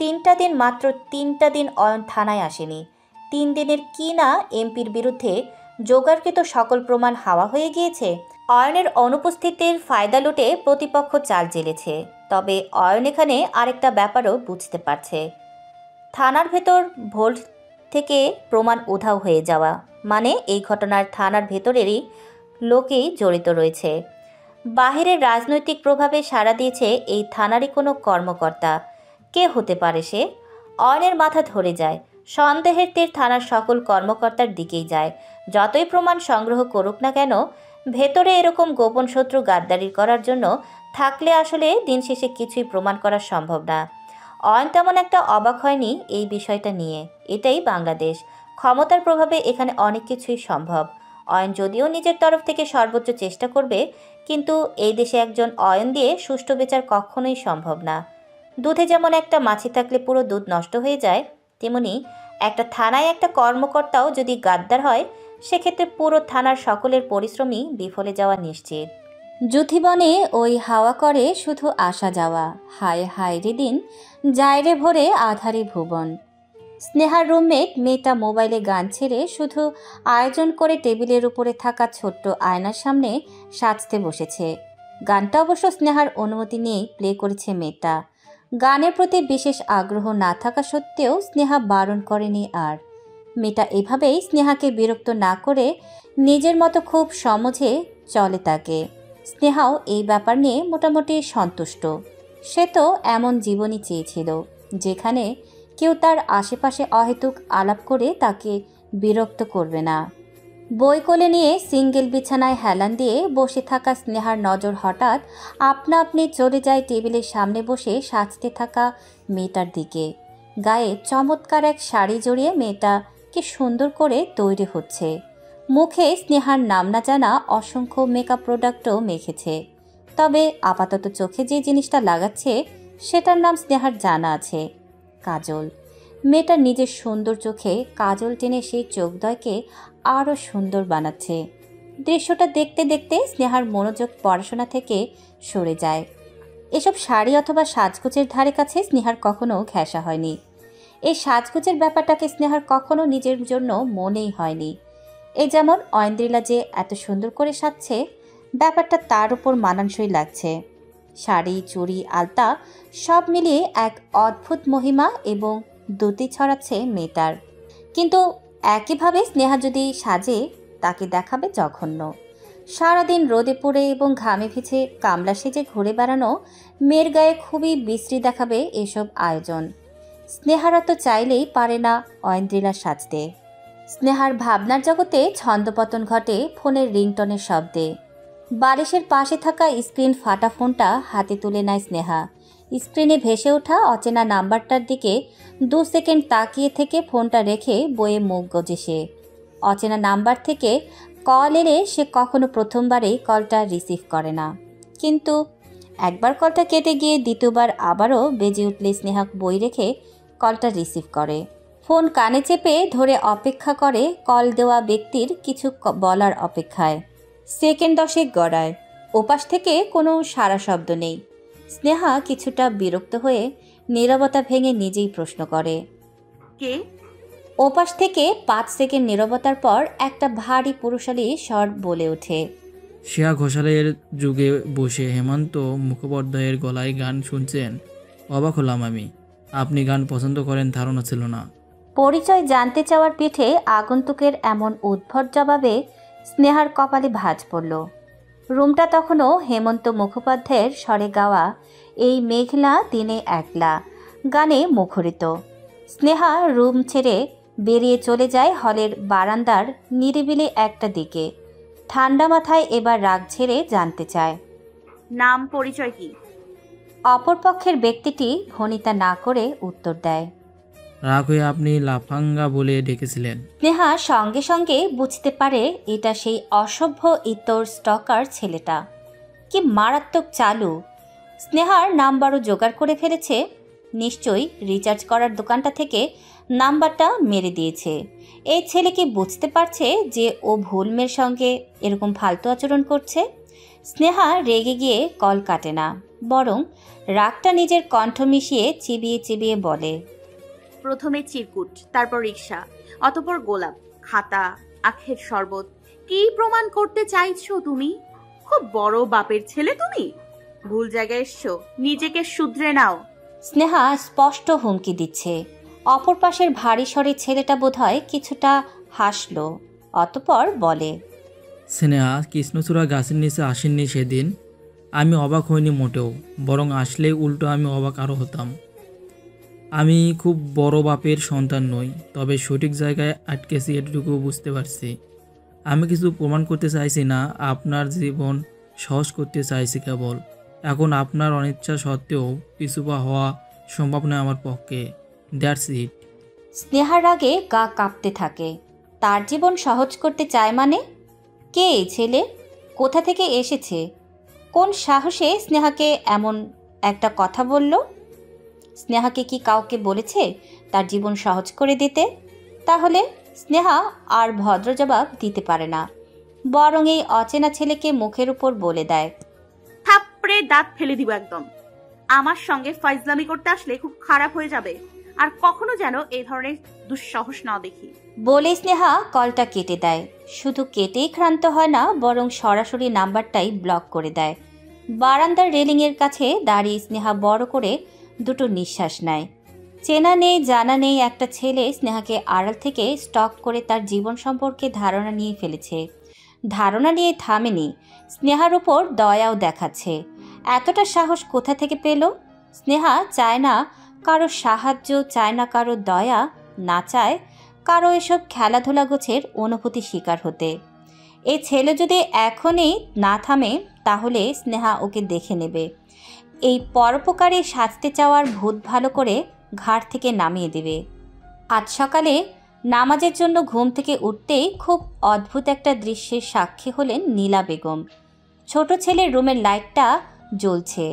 3টা দিন, মাত্র 3টা দিন অয়ন থানায় আসেনি। 3 দিনের কি না এমপির বিরুদ্ধে জোগাড়কৃত সকল প্রমাণ হাওয়া হয়ে গিয়েছে। অয়নের অনুপস্থিতির ফায়দা লুটে প্রতিপক্ষ চাল জেলেছে। তবে অয়ন এখানে আরেকটা ব্যাপারও বুঝতে পারছে। থানার ভেতর ভোল্ট থেকে প্রমাণ উধাও হয়ে যাওয়া মানে এই ঘটনার থানার ভেতরেরই লোকেই জড়িত রয়েছে। বাহিরের রাজনৈতিক প্রভাবে সাড়া দিয়েছে এই থানারই কোনো কর্মকর্তা। কে হতে পারে সে? অয়নের মাথা ধরে যায়। সন্দেহের তীর থানার সকল কর্মকর্তার দিকেই যায়। যতই প্রমাণ সংগ্রহ করুক না কেন, ভেতরে এরকম গোপন শত্রু গাদ্দারি করার জন্য থাকলে আসলে দিন শেষে কিছুই প্রমাণ করা সম্ভব না। অয়ন তেমন একটা অবাক হয়নি এই বিষয়টা নিয়ে। এটাই বাংলাদেশ, ক্ষমতার প্রভাবে এখানে অনেক কিছুই সম্ভব। অয়ন যদিও নিজের তরফ থেকে সর্বোচ্চ চেষ্টা করবে, কিন্তু এই দেশে একজন অয়ন দিয়ে সুষ্ঠু বিচার কখনোই সম্ভব না। দুধে যেমন একটা মাছি থাকলে পুরো দুধ নষ্ট হয়ে যায়, তেমনি একটা থানায় একটা কর্মকর্তাও যদি গাদ্দার হয়, সেক্ষেত্রে পুরো থানার সকলের পরিশ্রমই বিফলে যাওয়া নিশ্চিত। যুথিবনে ওই হাওয়া করে শুধু আসা যাওয়া, হায় হায় রে দিন, যায় রে ভরে আধারে ভুবন। স্নেহার রুমমেট মেয়েটা মোবাইলে গান ছেড়ে শুধু আয়োজন করে টেবিলের উপরে থাকা ছোট্ট আয়নার সামনে সাজতে বসেছে। গানটা অবশ্য স্নেহার অনুমতি নিয়েই প্লে করেছে মেয়েটা। গানের প্রতি বিশেষ আগ্রহ না থাকা সত্ত্বেও স্নেহা বারণ করেনি আর। মেয়েটা এভাবেই স্নেহাকে বিরক্ত না করে নিজের মতো খুব সমঝে চলে তাকে। স্নেহাও এই ব্যাপার নিয়ে মোটামুটি সন্তুষ্ট। সে তো এমন জীবনই চেয়েছিল, যেখানে কেউ তার আশেপাশে অহেতুক আলাপ করে তাকে বিরক্ত করবে না। বই কোলে নিয়ে সিঙ্গেল বিছানায় হেলান দিয়ে বসে থাকা স্নেহার নজর হঠাৎ আপনা আপনি চলে যায় টেবিলের সামনে বসে সাজতে থাকা মেয়েটার দিকে। গায়ে চমৎকার এক শাড়ি জড়িয়ে মেয়েটা কি সুন্দর করে তৈরি হচ্ছে। মুখে স্নেহার নাম না জানা অসংখ্য মেকআপ প্রোডাক্টও মেখেছে। তবে আপাতত চোখে যে জিনিসটা লাগাচ্ছে সেটার নাম স্নেহার জানা আছে, কাজল। মেয়েটা নিজের সুন্দর চোখে কাজল টেনে সেই চোখদ্বয়কে আরও সুন্দর বানাচ্ছে। দৃশ্যটা দেখতে দেখতে স্নেহার মনোযোগ পড়াশোনা থেকে সরে যায়। এসব শাড়ি অথবা সাজগোজের ধারে কাছে স্নেহার কখনো ঘেঁষা হয়নি। এই সাজগোজের ব্যাপারটাকে স্নেহার কখনো নিজের জন্য মনেই হয়নি। এই যেমন ঐন্দ্রিলা যে এত সুন্দর করে সাজছে, ব্যাপারটা তার উপর মানানসই লাগছে। শাড়ি, চুড়ি, আলতা সব মিলিয়ে এক অদ্ভুত মহিমা এবং দ্যুতি ছড়াচ্ছে মেয়েটার। কিন্তু একইভাবে স্নেহা যদি সাজে, তাকে দেখাবে জঘন্য। সারাদিন রোদে পড়ে এবং ঘামে ভিজে কামলা সেজে ঘুরে বেড়ানো মেয়ের গায়ে খুবই বিশ্রী দেখাবে এসব আয়োজন। স্নেহারা তো চাইলেই পারে না ঐন্দ্রিলা সাজতে। স্নেহার ভাবনার জগতে ছন্দপতন ঘটে ফোনের রিংটনের শব্দে। বালিশের পাশে থাকা স্ক্রিন ফাটা ফোনটা হাতে তুলে নেয় স্নেহা। স্ক্রিনে ভেসে ওঠা অচেনা নাম্বারটার দিকে 2 সেকেন্ড তাকিয়ে থেকে ফোনটা রেখে বইয়ে মুখ গজে সে। অচেনা নাম্বার থেকে কল এলে সে কখনো প্রথমবারেই কলটা রিসিভ করে না, কিন্তু একবার কলটা কেটে গিয়ে দ্বিতীয়বার আবারও বেজে উঠলে স্নেহা বই রেখে কলটা রিসিভ করে। ফোন কানে চেপে ধরে অপেক্ষা করে কল দেওয়া ব্যক্তির কিছু বলার অপেক্ষায়। সেকেন্ড 10 গড়ায়। ওপাশ থেকে কোনো সাড়া শব্দ নেই। স্নেহা কিছুটা বিরক্ত হয়ে নীরবতা ভেঙে নিজেই প্রশ্ন করে, কে? ওপাশ থেকে 5 সেকেন্ড নীরবতার পর একটা ভারী পুরুষালী স্বর বলে ওঠে, শ্রেয়া ঘোষালের যুগে বসে হেমন্ত মুখোপাধ্যায়ের গলায় গান শুনছেন? অবাক হলাম আমি। আপনি গান পছন্দ করেন ধারণা ছিল না। পরিচয় জানতে চাওয়ার পিঠে আগন্তুকের এমন উদ্ভট জবাবে স্নেহার কপালে ভাঁজ পড়ল। রুমটা তখনও হেমন্ত মুখোপাধ্যায়ের স্বরে গাওয়া এই মেঘলা দিনে একলা গানে মুখরিত। স্নেহা রুম ছেড়ে বেরিয়ে চলে যায় হলের বারান্দার নিরিবিলি একটা দিকে। ঠান্ডা মাথায় এবার রাগ ঝেড়ে জানতে চায়, নাম পরিচয় কি? অপরপক্ষের ব্যক্তিটি ভনিতা না করে উত্তর দেয়, রাগ হয়ে আপনি লাফাঙ্গা বলে ডেকেছিলেন। স্নেহা সঙ্গে সঙ্গে বুঝতে পারে এটা সেই অসভ্য ইতর স্টকার ছেলেটা। কি মারাত্মক চালু! স্নেহার নাম্বারও জোগাড় করে ফেলেছে। নিশ্চয়ই রিচার্জ করার দোকানটা থেকে নাম্বারটা মেরে দিয়েছে। এই ছেলে কি বুঝতে পারছে যে ও ভুল মেয়ের সঙ্গে এরকম ফালতু আচরণ করছে? স্নেহা রেগে গিয়ে কল কাটে না, বরং রাগটা নিজের কণ্ঠ মিশিয়ে চিবিয়ে চিবিয়ে বলে, প্রথমে চিরকুট, তারপর রিক্সা, অতঃপর গোলাপ, খাতা, আখের শরবত। কি প্রমাণ করতে চাইছো তুমি? খুব বড় বাপের ছেলে তুমি। ভুল জায়গায় এসছো, নিজেকে শুধরে নাও। স্নেহা স্পষ্ট হুমকি দিচ্ছে। অপর পাশের ভারী স্বরে ছেলেটা বোধহয় কিছুটা হাসলো, অতঃপর বলে, স্নেহা কৃষ্ণচূড়া গাছের নিচে আসেননি সেদিন। আমি অবাক হইনি মোটেও, বরং আসলে উল্টো আমি অবাক আরও হতাম। আমি খুব বড় বাপের সন্তান নই, তবে সঠিক জায়গায় আটকেছি এটুকু বুঝতে পারছি। আমি কিছু প্রমাণ করতে চাইছি না, আপনার জীবন সহজ করতে চাইছি কেবল। এখন আপনার অনিচ্ছা সত্ত্বেও পিছুপা হওয়া সম্ভব নয় আমার পক্ষে। That's it. স্নেহার রাগে গা কাঁপতে থাকে। তার জীবন সহজ করতে চায় মানে? কে এই ছেলে? কোথা থেকে এসেছে? কোন সাহসে স্নেহাকে এমন একটা কথা বলল? স্নেহাকে কি কাউকে বলেছে তার জীবন সহজ করে দিতে? তাহলে স্নেহা আর ভদ্র জবাব দিতে পারে না, বরং এই অচেনা ছেলেকে মুখের উপর বলে দেয়, থাপড়ে দাঁত ফেলে দিব একদম। আমার সঙ্গে ফাইজলামি করতে আসলে খুব খারাপ হয়ে যাবে, আর কখনো যেন এই ধরনের দুঃসাহস না দেখি। বলে স্নেহা কলটা কেটে দেয়। শুধু কেটেই ক্ষান্ত হয় না, বরং সরাসরি নাম্বারটাই ব্লক করে দেয়। বারান্দার রেলিংয়ের কাছে দাঁড়িয়ে স্নেহা বড় করে দুটো নিঃশ্বাস নেয়। চেনা নেই জানা নেই একটা ছেলে স্নেহাকে আড়াল থেকে স্টক করে তার জীবন সম্পর্কে ধারণা নিয়ে ফেলেছে। ধারণা নিয়ে থামেনি, স্নেহার উপর দয়াও দেখাচ্ছে। এতটা সাহস কোথা থেকে পেল? স্নেহা চায় না কারো সাহায্য, চায় না কারো দয়া, না চায় কারো এসব খেলাধুলা গোছের অনুভূতি শিকার হতে। এই ছেলে যদি এখনই না থামে তাহলে স্নেহা ওকে দেখে নেবে। এই পরোপকারে সাজতে চাওয়ার ভূত ভালো করে ঘাট থেকে নামিয়ে দেবে। আজ সকালে নামাজের জন্য ঘুম থেকে উঠতেই খুব অদ্ভুত একটা দৃশ্যের সাক্ষী হলেন নীলা বেগম। ছোট ছেলের রুমের লাইটটা জ্বলছে।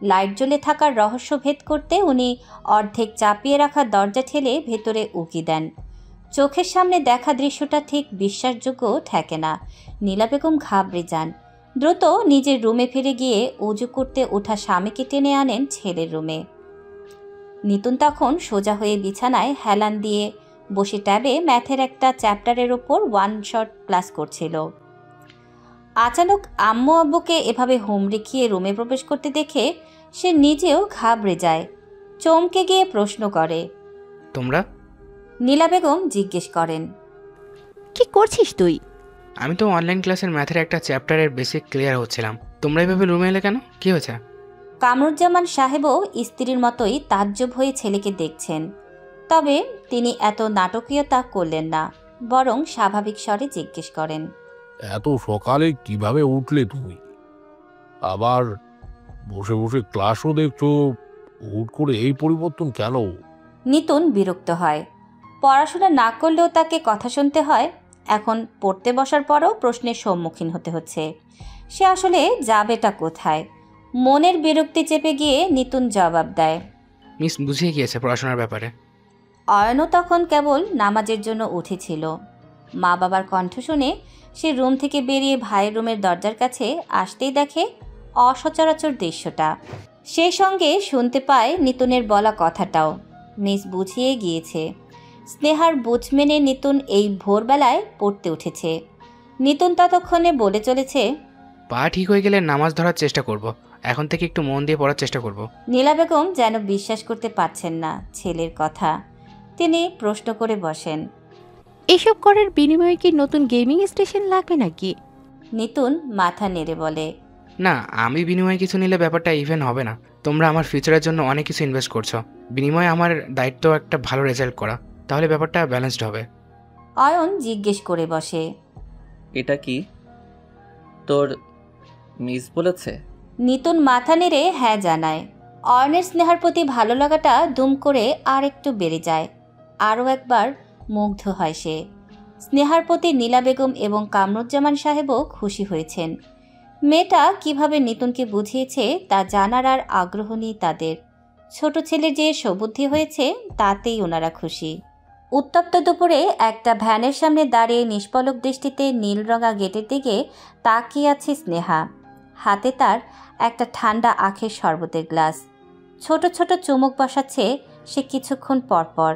লাইট জ্বলে থাকার রহস্য ভেদ করতে উনি অর্ধেক চাপিয়ে রাখা দরজা ঠেলে ভেতরে উকি দেন। চোখের সামনে দেখা দৃশ্যটা ঠিক বিশ্বাসযোগ্য ঠেকে না। নীলা বেগম ঘাবড়ে যান। দ্রুত নিজের রুমে ফিরে গিয়ে উজু করতে ওঠা স্বামীকে টেনে আনেন ছেলের রুমে। নিতুন তখন সোজা হয়ে বিছানায় হেলান দিয়ে বসে ট্যাবে ম্যাথের একটা চ্যাপ্টারের ওপর ওয়ান শট ক্লাস করছিল। আচানক আম্মু আব্বুকে এভাবে হুমড়ি খেয়ে রুমে প্রবেশ করতে দেখে সে নিজেও ঘাবড়ে যায়। চমকে গিয়ে প্রশ্ন করে, তোমরা? নীলা বেগম জিজ্ঞেস করেন, কি করছিস তুই? আমি তো অনলাইন ক্লাসের ম্যাথের একটা চ্যাপ্টারের বেসিক ক্লিয়ার হচ্ছিলাম। তোমরা এভাবে রুমে এলে কেন? কি হয়েছে? কামরুজ্জামান সাহেবও স্ত্রীর মতোই তাজ্জব হয়ে ছেলেকে দেখছেন। তবে তিনি এত নাটকীয়তা করলেন না, বরং স্বাভাবিক স্বরে জিজ্ঞেস করেন, এত সকালে কিভাবে উঠলে তুমি? আবার বসে বসে ক্লাসও দেখছো, হুট করে এই পরিবর্তন কেন? নিতুন বিরক্ত হয়। পড়াশোনা না করলেও তাকে কথা শুনতে হয়। এখন পড়তে বসার পরও প্রশ্নের সম্মুখীন হতে হচ্ছে। সে আসলে যাবেটা কোথায়? মনের বিরক্তি চেপে গিয়ে নিতুন জবাব দেয়, মিস বুঝিয়ে গিয়েছে পড়াশোনার ব্যাপারে। অয়নও তখন কেবল নামাজের জন্য উঠেছিল। মা বাবার কণ্ঠ শুনে সে রুম থেকে বেরিয়ে ভাইয়ের রুমের দরজার কাছে আসতেই দেখে অসচরাচর দৃশ্যটা। সেই সঙ্গে শুনতে পায় নিতুনের বলা কথাটাও। মিস বুঝিয়ে গিয়েছে। স্নেহার বুঝ মেনে নিতুন এই ভোরবেলায় পড়তে উঠেছে। নিতুন ততক্ষণে বলে চলেছে, পা ঠিক হয়ে গেলে নামাজ ধরার চেষ্টা করব। এখন থেকে একটু মন দিয়ে পড়ার চেষ্টা করব। নীলা বেগম যেন বিশ্বাস করতে পারছেন না ছেলের কথা। তিনি প্রশ্ন করে বসেন, এসব করার বিনিময়ে কি নতুন গেমিং স্টেশন লাগবে নাকি? নিতুন মাথা নেড়ে বলে, না, আমি বিনিময়ে কিছু নিলে ব্যাপারটা ইভেন হবে না। তোমরা আমার ফিউচারের জন্য অনেক কিছু ইনভেস্ট করছো, বিনিময়ে আমার দায়িত্ব একটা ভালো রেজাল্ট করা, তাহলে ব্যাপারটা ব্যালেন্সড হবে। অয়ন জিজ্ঞেস করে বসে, এটা কি তোর মিস বলেছে? নিতুন মাথা নেড়ে হ্যাঁ জানায়। অয়নের স্নেহার প্রতি ভালো লাগাটা দুম করে আর একটু বেড়ে যায়। আরও একবার মুগ্ধ হয় সে। স্নেহার প্রতি নীলা বেগম এবং কামরুজ্জামান সাহেবও খুশি হয়েছেন। মেয়েটা কিভাবে নিতুনকে বুঝিয়েছে তা জানার আর আগ্রহ নেই তাদের। ছোট ছেলে যে সুবুদ্ধি হয়েছে তাতেই ওনারা খুশি। উত্তপ্ত দুপুরে একটা ভ্যানের সামনে দাঁড়িয়ে নিষ্পলক দৃষ্টিতে নীলরঙা গেটের দিকে তাকিয়ে আছে স্নেহা। হাতে তার একটা ঠান্ডা আখের শরবতের গ্লাস। ছোট ছোট চুমুক বসাচ্ছে সে কিছুক্ষণ পরপর।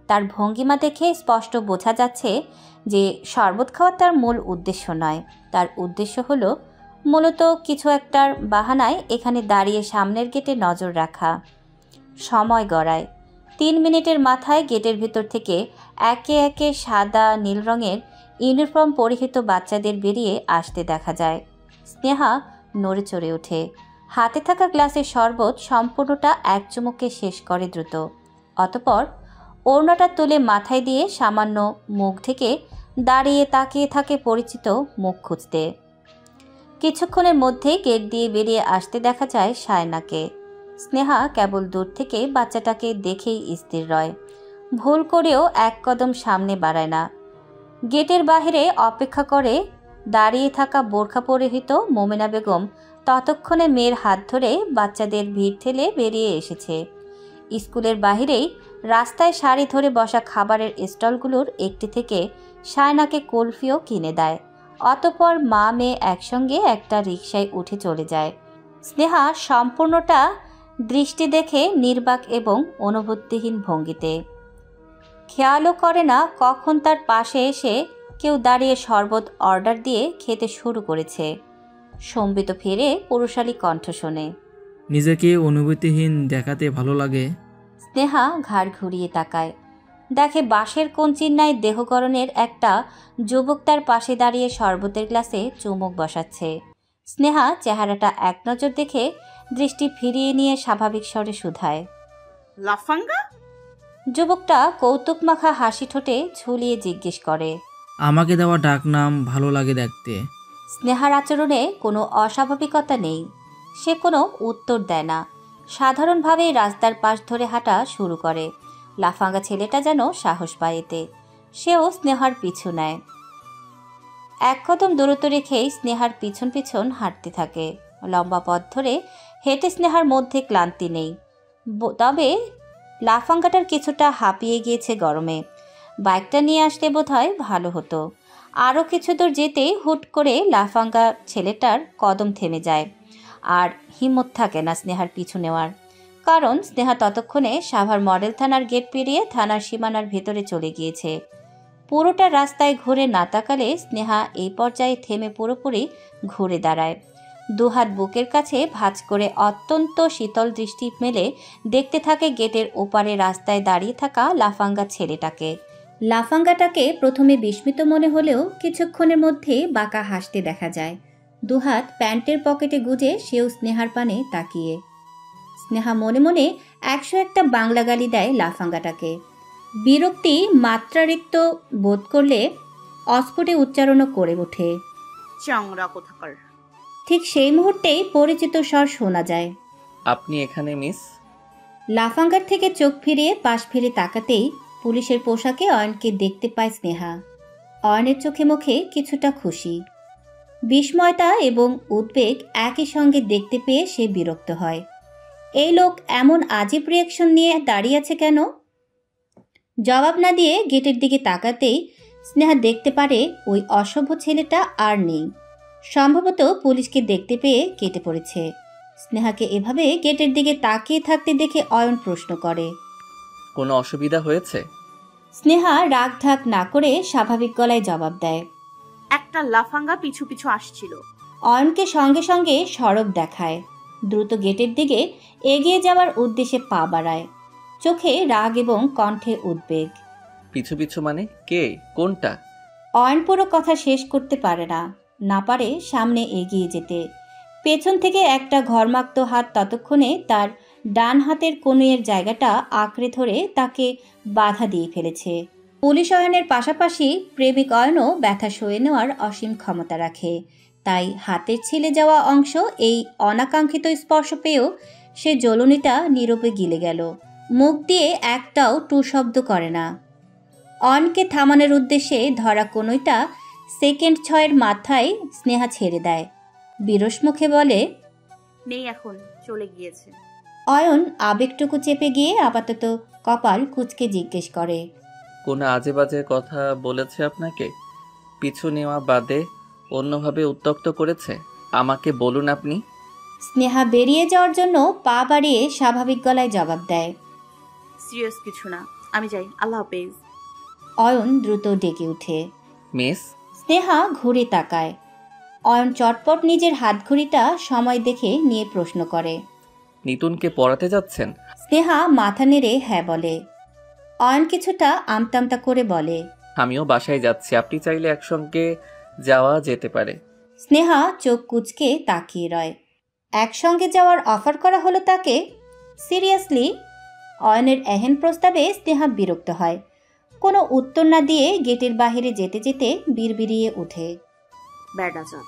তার ভঙ্গিমা দেখে স্পষ্ট বোঝা যাচ্ছে যে শরবত খাওয়া তার মূল উদ্দেশ্য নয়। তার উদ্দেশ্য হলো মূলত কিছু একটার বাহানায় এখানে দাঁড়িয়ে সামনের গেটে নজর রাখা। সময় গড়ায়। 3 মিনিটের মাথায় গেটের ভেতর থেকে একে একে সাদা নীল রঙের ইউনিফর্ম পরিহিত বাচ্চাদের বেরিয়ে আসতে দেখা যায়। স্নেহা নড়ে চড়ে ওঠে। হাতে থাকা গ্লাসের শরবত সম্পূর্ণটা এক চুমুকে শেষ করে দ্রুত। অতঃপর ওড়নাটা তুলে মাথায় দিয়ে সামান্য মুখ থেকে দাঁড়িয়ে তাকিয়ে থাকে পরিচিত মুখ খুঁজতে। কিছুক্ষণের মধ্যেই গেট দিয়ে বেরিয়ে আসতে দেখা যায় সায়নাকে। স্নেহা কেবল দূর থেকে বাচ্চাটাকে দেখেই স্থির রয়, ভুল করেও এক কদম সামনে বাড়ায় না। গেটের বাহিরে অপেক্ষা করে দাঁড়িয়ে থাকা বোরখা পরিহিত মোমেনা বেগম ততক্ষণে মেয়ের হাত ধরে বাচ্চাদের ভিড় ঠেলে বেরিয়ে এসেছে। স্কুলের বাহিরেই রাস্তায় সারি ধরে বসা খাবারের স্টলগুলোর একটি থেকে সায়নাকে কুলফিও কিনে দেয়। অতঃপর মা মেয়ে একসঙ্গে একটা রিকশায় উঠে চলে যায়। স্নেহা সম্পূর্ণটা দৃষ্টি দেখে নির্বাক এবং অনুভূতিহীন ভঙ্গিতে। খেয়ালও করে না কখন তার পাশে এসে কেউ দাঁড়িয়ে শরবত অর্ডার দিয়ে খেতে শুরু করেছে। সম্বিত ফিরে পুরুষালী কণ্ঠ শোনে। নিজেকে অনুভূতিহীন দেখাতে ভালো লাগে। স্নেহা ঘাড় ঘুরিয়ে তাকায়, দেখে বাঁশের কঞ্চির ন্যায় দেহগড়নের একটা যুবক তার পাশে দাঁড়িয়ে শরবতের গ্লাসে চুমুক বসাচ্ছে। স্নেহা চেহারাটা এক নজর দেখে দৃষ্টি ফিরিয়ে নিয়ে স্বাভাবিক স্বরে শুধায়, লাফাঙ্গা? যুবকটা কৌতুক মাখা হাসি ঠোঁটে ঝুলিয়ে জিজ্ঞেস করে, আমাকে দেওয়া ডাকনাম ভালো লাগে দেখতে। স্নেহার আচরণে কোনো অস্বাভাবিকতা নেই। সে কোনো উত্তর দেয় না, সাধারণভাবেই রাস্তার পাশ ধরে হাঁটা শুরু করে। লাফাঙ্গা ছেলেটা যেন সাহস পায় এতে। সেও স্নেহার পিছু নেয়। এক কদম দূরত্ব রেখেই স্নেহার পিছন পিছন হাঁটতে থাকে। লম্বা পথ ধরে হেঁটে স্নেহার মধ্যে ক্লান্তি নেই, তবে লাফাঙ্গাটার কিছুটা হাঁপিয়ে গিয়েছে গরমে। বাইকটা নিয়ে আসলে বোধহয় ভালো হতো। আরও কিছু দূর যেতেই হুট করে লাফাঙ্গা ছেলেটার কদম থেমে যায়, আর হিম্মত থাকে না স্নেহার পিছু নেওয়ার। কারণ স্নেহা ততক্ষণে সাভার মডেল থানার গেট পেরিয়ে থানার সীমানার ভেতরে চলে গিয়েছে। পুরোটা রাস্তায় ঘুরে না তাকালে স্নেহা এই পর্যায়ে থেমে পুরোপুরি ঘুরে দাঁড়ায়। দুহাত বুকের কাছে ভাঁজ করে অত্যন্ত শীতল দৃষ্টি মেলে দেখতে থাকে গেটের ওপারে রাস্তায় দাঁড়িয়ে থাকা লাফাঙ্গা ছেলেটাকে। লাফাঙ্গাটাকে প্রথমে বিস্মিত মনে হলেও কিছুক্ষণের মধ্যে বাঁকা হাসতে দেখা যায়। দুহাত প্যান্টের পকেটে গুজে সেও স্নেহার পানে তাকিয়ে। স্নেহা মনে মনে 101টা বাংলা গালি দেয় লাফাঙ্গাটাকে। বিরক্তি মাত্রারিক্ত বোধ করলে অস্ফুটে উচ্চারণও করে ওঠে, চাংরা কোথাকার। ঠিক সেই মুহূর্তেই পরিচিত স্বর শোনা যায়, আপনি এখানে মিস? লাফাঙ্গার থেকে চোখ ফিরিয়ে পাশ ফিরে তাকাতেই পুলিশের পোশাকে অয়নকে দেখতে পায় স্নেহা। অয়নের চোখে মুখে কিছুটা খুশি, বিস্ময়তা এবং উদ্বেগ একই সঙ্গে দেখতে পেয়ে সে বিরক্ত হয়। এই লোক এমন আজীব রিয়াকশন নিয়ে দাঁড়িয়ে আছে কেন? জবাব না দিয়ে গেটের দিকে তাকাতেই স্নেহা দেখতে পারে ওই অসভ্য ছেলেটা আর নেই। সম্ভবত পুলিশকে দেখতে পেয়ে কেটে পড়েছে। স্নেহাকে এভাবে গেটের দিকে তাকিয়ে থাকতে দেখে অয়ন প্রশ্ন করে, কোনো অসুবিধা হয়েছে? স্নেহা রাগ ঢাক না করে স্বাভাবিক গলায় জবাব দেয়, একটা লাফাঙ্গা পিছু পিছু আসছিল। অয়নকে সঙ্গে সঙ্গে সড়ক দেখায়। দ্রুত গেটের দিকে এগিয়ে যাওয়ার উদ্দেশ্যে পা বাড়ায়, চোখে রাগ এবং কণ্ঠে উদ্বেগ। পিছু পিছু মানে কে, কোনটা? অয়ন পুরো কথা শেষ করতে পারে না পারে সামনে এগিয়ে যেতে। পেছন থেকে একটা ঘরমাক্ত হাত ততক্ষণে তার ডান হাতের কনুইয়ের জায়গাটা আঁকড়ে ধরে তাকে বাধা দিয়ে ফেলেছে। পুলিশ অয়নের পাশাপাশি প্রেমিক অয়নও ব্যথা সয়ে নেওয়ার অসীম ক্ষমতা রাখে। তাই হাতের ছিলে যাওয়া অংশ এই অনাকাঙ্ক্ষিত স্পর্শ পেয়েও সে জ্বলনিটা নীরবে গিলে গেল। মুখ দিয়ে একটাও টু শব্দ করে না। অয়নকে থামানোর উদ্দেশ্যে ধরা কনুইটা সেকেন্ড 6 মাথায় স্নেহা ছেড়ে দেয়। বিরস মুখে বলে, নেই, এখন চলে গিয়েছে। অয়ন আবেগটুকু চেপে গিয়ে আপাতত কপাল কুঁচকে জিজ্ঞেস করে, কোনো আজে বাজে কথা বলেছে আপনাকে? পিছু নেওয়া বাদে অন্যভাবে উত্ত্যক্ত করেছে? আমাকে বলুন আপনি। স্নেহা বেরিয়ে যাওয়ার জন্য পা বাড়িয়ে স্বাভাবিক গলায় জবাব দেয়, সিরিয়াস কিছু না, আমি যাই, আল্লাহ হাফেজ। অয়ন দ্রুত ডেকে ওঠে। মিস? স্নেহা ঘুরে তাকায়। অয়ন চটপট নিজের হাতঘড়িটা সময় দেখে নিয়ে প্রশ্ন করে, নিতুনকে পড়াতে যাচ্ছেন? স্নেহা মাথা নেড়ে হ্যাঁ বলে। অয়ন কিছুটা আমতামতা করে বলে, আমিও বাসায় যাচ্ছি, আপনি চাইলে একসঙ্গে যাওয়া যেতে পারে। স্নেহা চোখ কুঁচকে তাকিয়ে রয়। একসঙ্গে যাওয়ার অফার করা হলো তাকে? সিরিয়াসলি? অয়নের এহেন প্রস্তাবে স্নেহা বিরক্ত হয়। কোনো উত্তর না দিয়ে গেটের বাহিরে যেতে যেতে বিড়বিড়িয়ে ওঠে, বেড়াজাত।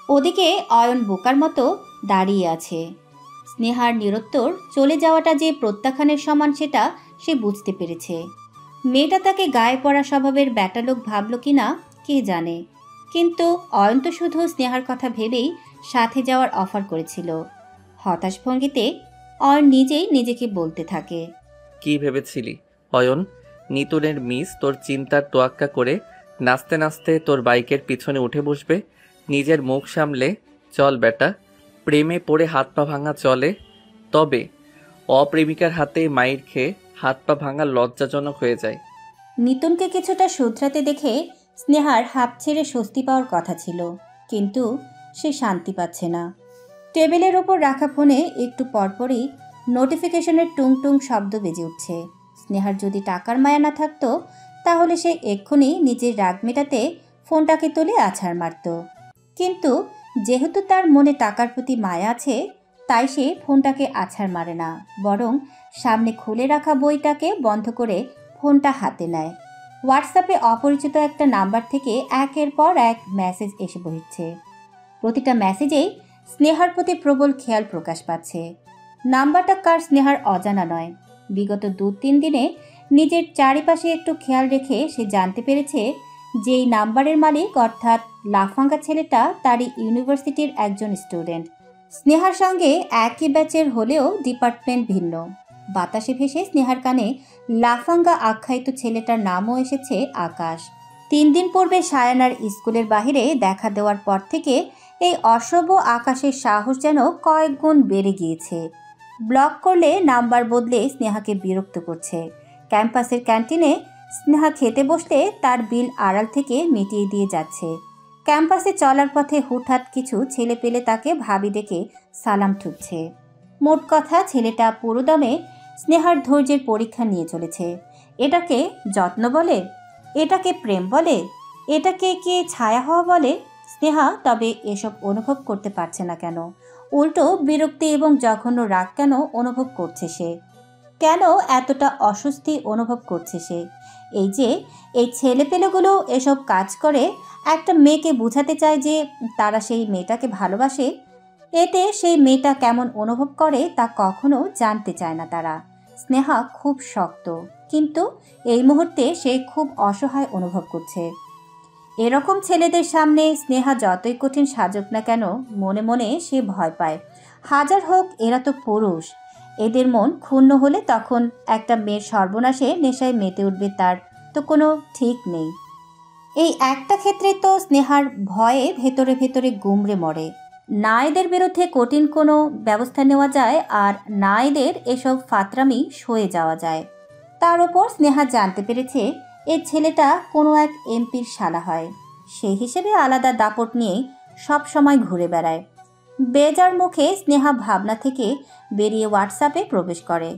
ওদিকে অয়ন বোকার মতো দাঁড়িয়ে আছে। স্নেহার নিরুত্তর চলে যাওয়াটা যে প্রত্যাখ্যানের সমান সেটা সে বুঝতে পেরেছে। মেয়েটা তাকে গায়ে পড়া স্বভাবের ব্যাটালোক ভাবল কিনা কে জানে, কিন্তু অয়ন তো শুধু স্নেহার কথা ভেবেই সাথে যাওয়ার অফার করেছিল। হতাশ ভঙ্গিতে অয়ন নিজেই নিজেকে বলতে থাকে, কি ভেবেছিলি অয়ন? নিতুনের মিস তোর চিন্তার তোয়াক্কা করে নাচতে নাচতে তোর বাইকের পিছনে উঠে বসবে? নিজের মুখ সামলে চল বেটা। প্রেমে পড়ে হাত পা ভাঙা চলে, তবে অপ্রেমিকার হাতে মাইর খেয়ে হাত পা ভাঙা লজ্জাজনক হয়ে যায়। নিতুনকে কিছুটা শুধরাতে দেখে স্নেহার হাঁপ ছেড়ে স্বস্তি পাওয়ার কথা ছিল, কিন্তু সে শান্তি পাচ্ছে না। টেবিলের ওপর রাখা ফোনে একটু পরপরই নোটিফিকেশনের টুং টুং শব্দ বেজে উঠছে। স্নেহার যদি টাকার মায়া না থাকতো তাহলে সে এক্ষুনি নিজের রাগ মেটাতে ফোনটাকে তুলে আছাড় মারত, কিন্তু যেহেতু তার মনে টাকার প্রতি মায়া আছে তাই সে ফোনটাকে আছাড় মারে না, বরং সামনে খুলে রাখা বইটাকে বন্ধ করে ফোনটা হাতে নেয়। হোয়াটসঅ্যাপে অপরিচিত একটা নাম্বার থেকে একের পর এক মেসেজ এসে বসছে। প্রতিটা মেসেজেই স্নেহার প্রতি প্রবল খেয়াল প্রকাশ পাচ্ছে। নাম্বারটা কার স্নেহার অজানা নয়। বিগত 2-3 দিনে নিজের চারিপাশে একটু খেয়াল রেখে সে জানতে পেরেছে যে এই নাম্বারের মালিক অর্থাৎ লাফাঙ্গা ছেলেটা তারই ইউনিভার্সিটির একজন স্টুডেন্ট। স্নেহার সঙ্গে একই ব্যাচের হলেও ডিপার্টমেন্ট ভিন্ন। বাতাসে ভেসে স্নেহার কানে লাফাঙ্গা আখ্যায়িত ছেলেটার নামও এসেছে আকাশ। 3 দিন পূর্বে সায়ানার স্কুলের বাহিরে দেখা দেওয়ার পর থেকে এই অসভ্য আকাশের সাহস যেন কয়েক গুণ বেড়ে গিয়েছে। ব্লক করলে নাম্বার বদলে স্নেহাকে বিরক্ত করছে। ক্যাম্পাসের ক্যান্টিনে স্নেহা খেতে বসলে তার বিল আড়াল থেকে মিটিয়ে দিয়ে যাচ্ছে। ক্যাম্পাসে চলার পথে হুটহাট কিছু ছেলে পেলে তাকে ভাবি ডেকে সালাম ঠুকছে। মোট কথা ছেলেটা পুরোদমে স্নেহার ধৈর্যের পরীক্ষা নিয়ে চলেছে। এটাকে যত্ন বলে? এটাকে প্রেম বলে? এটাকে কি ছায়া হওয়া বলে? স্নেহা তবে এসব অনুভব করতে পারছে না কেন? উল্টো বিরক্তি এবং জঘন্য রাগ কেন অনুভব করছে সে? কেন এতটা অস্বস্তি অনুভব করছে সে? এই যে এই ছেলেপেলেগুলো এসব কাজ করে একটা মেয়েকে বোঝাতে চায় যে তারা সেই মেয়েটাকে ভালোবাসে, এতে সেই মেয়েটা কেমন অনুভব করে তা কখনো জানতে চায় না তারা। স্নেহা খুব শক্ত, কিন্তু এই মুহূর্তে সে খুব অসহায় অনুভব করছে। এরকম ছেলেদের সামনে স্নেহা যতই কঠিন সাজুক না কেন মনে মনে সে ভয় পায়। হাজার হোক এরা তো পুরুষ, এদের মন ক্ষুণ্ণ হলে তখন একটা মেয়ের সর্বনাশে নেশায় মেতে উঠবে তার তো কোনো ঠিক নেই। এই একটা ক্ষেত্রে তো স্নেহার ভয়ে ভেতরে ভেতরে গুমড়ে মরে। না এদের বিরুদ্ধে কঠিন কোনো ব্যবস্থা নেওয়া যায়, আর না এদের এসব ফাতরামি সয়ে যাওয়া যায়। তার ওপর স্নেহা জানতে পেরেছে এই ছেলেটা কোনো এক এমপির শালা হয়। সেই হিসেবে আলাদা দাপট নিয়ে সব সময় ঘুরে বেড়ায়। বেজার মুখে স্নেহা ভাবনা থেকে বেরিয়ে হোয়াটসঅ্যাপে প্রবেশ করে।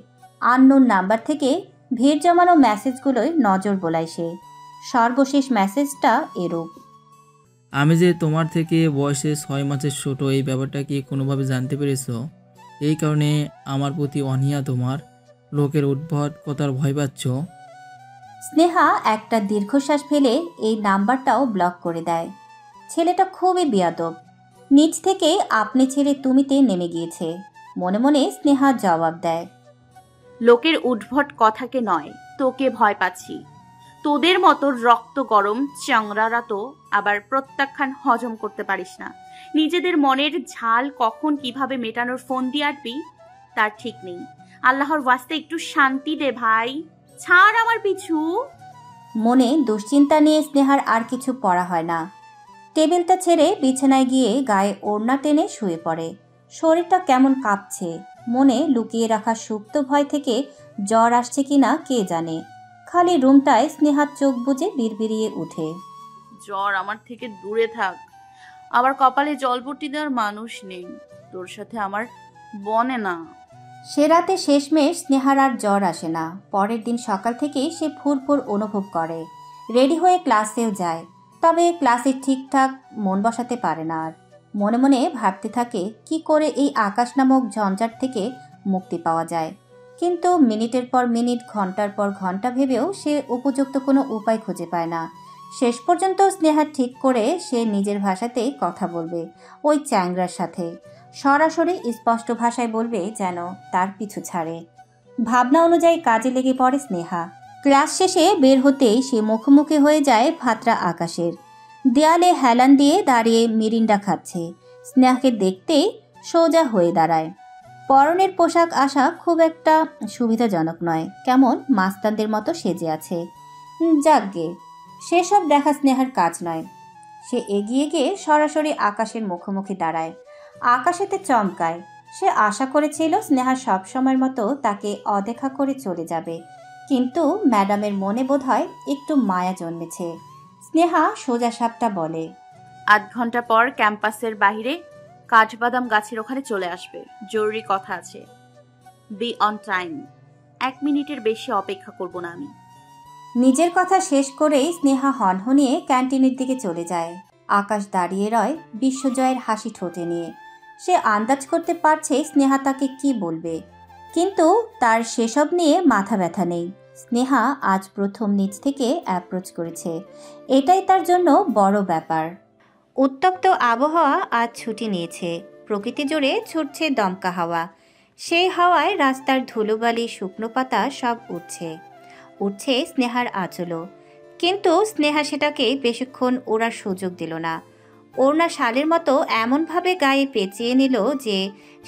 আননোন নাম্বার থেকে ভিড় জমানো মেসেজগুলোয় নজর বোলায় সে। সর্বশেষ মেসেজটা এরূপ: আমি যে তোমার থেকে বয়সে 6 মাসের ছোট, এই ব্যাপারটা কি কোনোভাবে জানতে পেরেছো? এই কারণে আমার প্রতি অনীহা তোমার, লোকের উদ্ভট কথার ভয় পাচ্ছ। স্নেহা একটা দীর্ঘশ্বাস ফেলে এই নাম্বারটাও ব্লক করে দেয়। ছেলেটা খুবই বেয়াদব, নিজ থেকে আপনি ছেড়ে তুমিতে নেমে গিয়েছে। মনে মনে স্নেহা জবাব দেয়, লোকের উদ্ভট কথাকে নয়, তোকে ভয় পাচ্ছি। তোদের মতো রক্ত গরম চাংড়ারা তো আবার প্রত্যাখ্যান হজম করতে পারিস না। নিজেদের মনের ঝাল কখন কিভাবে মেটানোর ফোন দিয়ে আটবি তার ঠিক নেই। আল্লাহর ওয়াস্তে একটু শান্তি দে ভাই, ছাড় আমার পিছু। মনে দুশ্চিন্তা নিয়ে স্নেহার আর কিছু পড়া হয় না। টেবিলটা ছেড়ে বিছানায় গিয়ে গায়ে ওড়না টেনে শুয়ে পড়ে। শরীরটা কেমন কাঁপছে। মনে লুকিয়ে রাখা সুপ্ত ভয় থেকে জ্বর আসছে কিনা কে জানে। খালি রুমটায় স্নেহার চোখ বুজে বিড়বিড়িয়ে উঠে, জ্বর আমার থেকে দূরে থাক। আবার কপালে জলপট্টি দেওয়ার মানুষ নেই, তোর সাথে আমার বনে না। সে রাতে শেষমেশ স্নেহার আর জ্বর আসে না। পরের দিন সকাল থেকেই সে ফুরফুর অনুভব করে। রেডি হয়ে ক্লাসেও যায়, তবে ক্লাসে ঠিকঠাক মন বসাতে পারে না। আর মনে মনে ভাবতে থাকে কি করে এই আকাশ নামক ঝঞ্ঝাট থেকে মুক্তি পাওয়া যায়। কিন্তু মিনিটের পর মিনিট, ঘন্টার পর ঘন্টা ভেবেও সে উপযুক্ত কোনো উপায় খুঁজে পায় না। শেষ পর্যন্ত স্নেহা ঠিক করে সে নিজের ভাষাতেই কথা বলবে ওই চ্যাংরার সাথে। সরাসরি স্পষ্ট ভাষায় বলবে যেন তার পিছু ছাড়ে। ভাবনা অনুযায়ী কাজে লেগে পড়ে স্নেহা। ক্লাস শেষে বের হতেই সে মুখোমুখি হয়ে যায় ভাত্রা আকাশের। দেয়ালে হেলান দিয়ে দাঁড়িয়ে মিরিন্ডা খাচ্ছে। স্নেহাকে দেখতেই সোজা হয়ে দাঁড়ায়। পরনের পোশাক আশাক খুব একটা সুবিধাজনক নয়, কেমন মাস্তানদের মতো সেজে আছে। যাকগে, সেসব দেখা স্নেহার কাজ নয়। সে এগিয়ে গিয়ে সরাসরি আকাশের মুখোমুখি দাঁড়ায়। আকাশেতে চমকায়। সে আশা করেছিল স্নেহা সবসময়ের মতো তাকে অদেখা করে চলে যাবে, কিন্তু ম্যাডামের মনে বোধহয় একটু মায়া জন্মেছে। স্নেহা সোজা সাপটা বলে, 8 ঘন্টা পর ক্যাম্পাসের বাইরে কাঠবাদাম গাছের ওখানে চলে আসবে, জরুরি কথা আছে। B on time. 1 মিনিটের বেশি অপেক্ষা করব না আমি। নিজের কথা শেষ করেই স্নেহা হনহনিয়ে ক্যান্টিনের দিকে চলে যায়। আকাশ দাঁড়িয়ে রয় বিশ্বজয়ের হাসি ঠোঁটে নিয়ে। সে আন্দাজ করতে পারছে স্নেহা তাকে কি বলবে, কিন্তু তার সেসব নিয়ে মাথা ব্যথা নেই। স্নেহা আজ প্রথম নিজ থেকে অ্যাপ্রোচ করেছে, এটাই তার জন্য বড় ব্যাপার। উত্তপ্ত আবহাওয়া আজ ছুটি নিয়েছে। প্রকৃতি জুড়ে ছুটছে দমকা হাওয়া। সেই হাওয়ায় রাস্তার ধুলোবালি, শুকনো পাতা সব উঠছে স্নেহার আঁচলও। কিন্তু স্নেহা সেটাকে বেশিক্ষণ ওড়ার সুযোগ দিল না। ওড়না শালের মতো এমনভাবে গায়ে পেঁচিয়ে নিল যে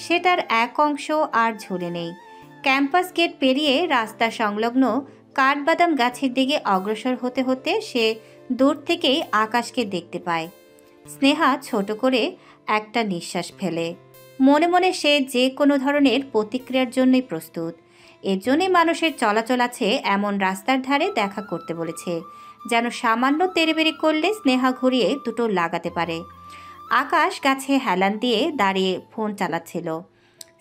সেটার এক অংশ আর ঝুলে নেই। ক্যাম্পাস গেট পেরিয়ে রাস্তা সংলগ্ন কাঠবাদাম গাছের দিকে অগ্রসর হতে হতে সে দূর থেকেই আকাশকে দেখতে পায়। স্নেহা ছোট করে একটা নিঃশ্বাস ফেলে। মনে মনে সে যে কোনো ধরনের প্রতিক্রিয়ার জন্যই প্রস্তুত। এর জন্যই মানুষের চলাচল আছে এমন রাস্তার ধারে দেখা করতে বলেছে, যেন সামান্য তেড়েবেড়ি করলে স্নেহা ঘুরিয়ে দুটো লাগাতে পারে। আকাশ গাছে হেলান দিয়ে দাঁড়িয়ে ফোন চালাচ্ছিল।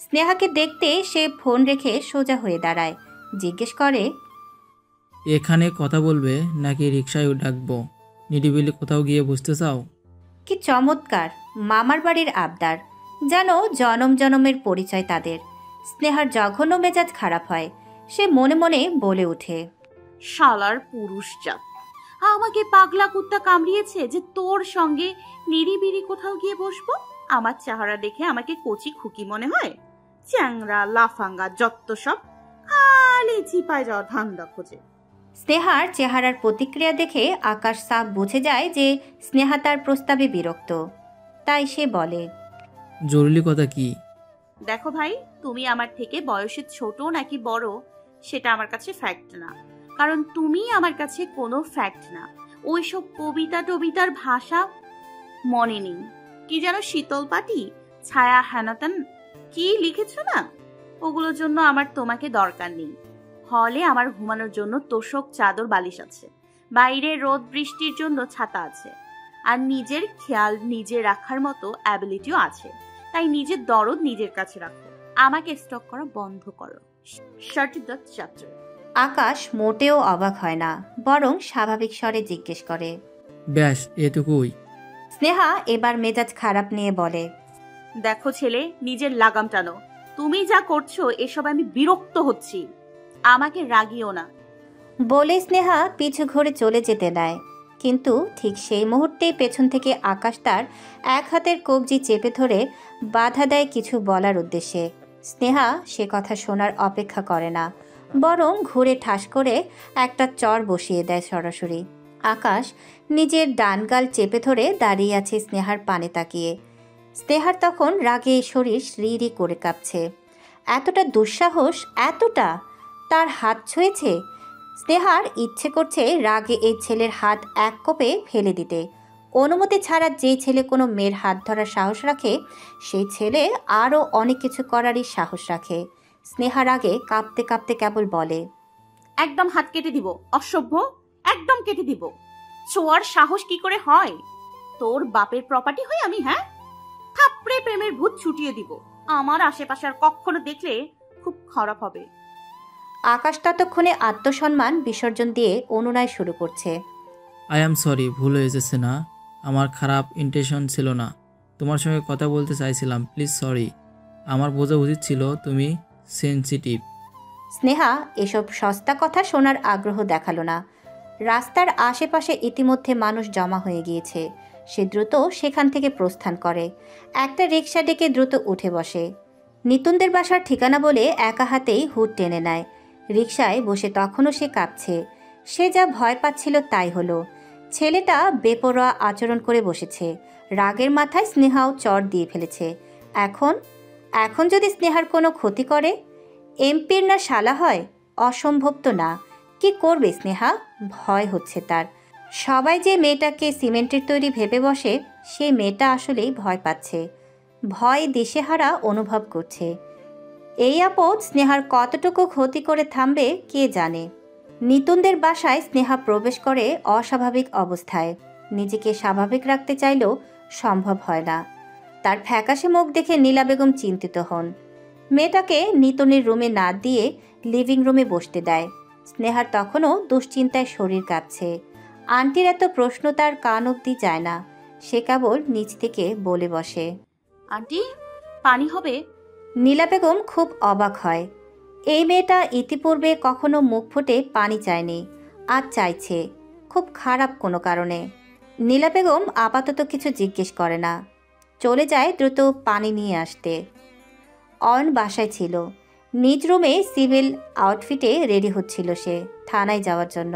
স্নেহাকে দেখতে সে ফোন রেখে সোজা হয়ে দাঁড়ায়। জিজ্ঞেস করে, এখানে কথা বলবে নাকি রিক্সায় ডাকবো? নিরিবিলি কোথাও গিয়ে বসতে চাও? কি চমৎকার! মামার বাড়ির আবদার, যেন জনম জনমের পরিচয় তাদের। স্নেহার জঘন্য মেজাজ খারাপ হয়। সে মনে মনে বলে ওঠে, শালার পুরুষ জাত আমাকে পাগলা কুত্তা কামড়িয়েছে যে তোর সঙ্গে নিরিবিরি কোথাও গিয়ে বসবো। আমার চেহারা দেখে আমাকে কচি খুকি মনে হয়? চ্যাংরা লাফাঙ্গা যত সব খালি চিপায় যাওয়া ধান্দা খোঁজে। স্নেহার চেহারার প্রতিক্রিয়া দেখে আকাশ সাফ বুঝে যায় যে স্নেহা তার প্রস্তাবে বিরক্ত। তাই সে বলে, জরুরি কথা কি? দেখো ভাই, তুমি আমার থেকে বয়সে ছোট নাকি বড় সেটা আমার কাছে ফ্যাক্ট না, কারণ তুমি আমার কাছে কোনো ফ্যাক্ট না। ওইসব কবিতা টবিতার ভাষা মনে নেই, কি যেন শীতল পাটি, ছায়া হ্যানাতান কি লিখেছ না, ওগুলোর জন্য আমার তোমাকে দরকার নেই। হলে আমার ঘুমানোর জন্য তোষক, চাদর, বালিশ আছে। বাইরে রোদ বৃষ্টির জন্য ছাতা আছে। আর নিজের খেয়াল নিজে রাখার মতো অ্যাবিলিটিও আছে। তাই নিজের দরদ নিজের কাছে রাখো, আমাকে স্টক করা বন্ধ করো। শাট দ্য চ্যাপ্টার। আকাশ মোটেও অবাক হয় না, বরং স্বাভাবিক স্বরে জিজ্ঞেস করে, ব্যাস এটুকুই? স্নেহা এবার মেজাজ খারাপ নিয়ে বলে, দেখো ছেলে, নিজের লাগাম টানো। তুমি যা করছো এসব আমি বিরক্ত হচ্ছি, আমাকে রাগিও না। বলে স্নেহা পিছু ঘুরে চলে যেতে নেয়। কিন্তু ঠিক সেই মুহূর্তেই পেছন থেকে আকাশ তার এক হাতের কবজি চেপে ধরে বাধা দেয় কিছু বলার উদ্দেশ্যে। স্নেহা সে কথা শোনার অপেক্ষা করে না, বরং ঘুরে ঠাস করে একটা চর বসিয়ে দেয় সরাসরি। আকাশ নিজের ডান গাল চেপে ধরে দাঁড়িয়ে আছে স্নেহার পানে তাকিয়ে। স্নেহার তখন রাগে শরীর রি করে কাঁপছে। এতটা দুঃসাহস, এতটা! তার হাত ছুঁয়েছে। স্নেহার ইচ্ছে করছে রাগে এই ছেলের হাত এক কোপে ফেলে দিতে। অনুমতি ছাড়া যে ছেলে কোনো মেয়ের হাত ধরার সাহস রাখে, সেই ছেলে আরও অনেক কিছু করারই সাহস রাখে। স্নেহার আগে কাঁপতে কাঁপতে কেবল বলে, একদম হাত কেটে দিব, অসভ্য, একদম কেটে দিব। ছোঁয়ার সাহস কি করে হয়? তোর বাপের প্রপার্টি হই আমি? হ্যাঁ, থাপড়ে প্রেমের ভূত ছুটিয়ে দিব। আমার আশেপাশে আর কখনো দেখলে খুব খারাপ হবে। আকাশ ততক্ষণে আত্মসম্মান বিসর্জন দিয়ে অনুনয় শুরু করছে। আই অ্যাম সরি, ভুল হয়ে যাচ্ছে না, আমার খারাপ ইন্টেনশন ছিল না, তোমার সঙ্গে কথা বলতে চাইছিলাম, প্লিজ সরি, আমার বোঝা উচিত ছিল তুমি সেনসিটিভ। স্নেহা এসব সস্তা কথা শোনার আগ্রহ দেখালো না। রাস্তার আশেপাশে ইতিমধ্যে মানুষ জমা হয়ে গিয়েছে। সে দ্রুত সেখান থেকে প্রস্থান করে। একটা রিকশা ডেকে দ্রুত উঠে বসে। নিতুনদের বাসার ঠিকানা বলে একা হাতেই হুড টেনে নেয়। রিকশায় বসে তখনও সে কাঁপছে। সে যা ভয় পাচ্ছিল তাই হলো। ছেলেটা বেপরোয়া আচরণ করে বসেছে। রাগের মাথায় স্নেহাও চড় দিয়ে ফেলেছে। এখন যদি স্নেহার কোনো ক্ষতি করে? এমপির না শালা হয়? অসম্ভব তো না। কি করবে স্নেহা? ভয় হচ্ছে তার। সবাই যে মেয়েটাকে সিমেন্টের তৈরি ভেবে বসে, সেই মেয়েটা আসলেই ভয় পাচ্ছে, ভয় দিশেহারা অনুভব করছে। এই আপদ স্নেহার কতটুকু ক্ষতি করে থামবে কে জানে। নিতুনদের বাসায় স্নেহা প্রবেশ করে অস্বাভাবিক অবস্থায়। নিজেকে স্বাভাবিক রাখতে চাইলেও সম্ভব হয় না। তার ফ্যাকাশে মুখ দেখে নীলা বেগম চিন্তিত হন। মেয়েটাকে নিতুনের রুমে না দিয়ে লিভিং রুমে বসতে দেয়। স্নেহার তখনও দুশ্চিন্তায় শরীর কাঁপছে। আন্টির এত প্রশ্ন তার কান অবধি যায় না। সে কেবল নিচ থেকে বলে বসে, আন্টি পানি হবে? নীলা বেগম খুব অবাক হয়। এই মেয়েটা ইতিপূর্বে কখনো মুখ ফুটে পানি চায়নি, আজ চাইছে, খুব খারাপ কোনো কারণে। নীলা বেগম আপাতত কিছু জিজ্ঞেস করে না, চলে যায় দ্রুত পানি নিয়ে আসতে। অয়ন বাসায় ছিল। নিজ রুমে সিভিল আউটফিটে রেডি হচ্ছিল সে থানায় যাওয়ার জন্য।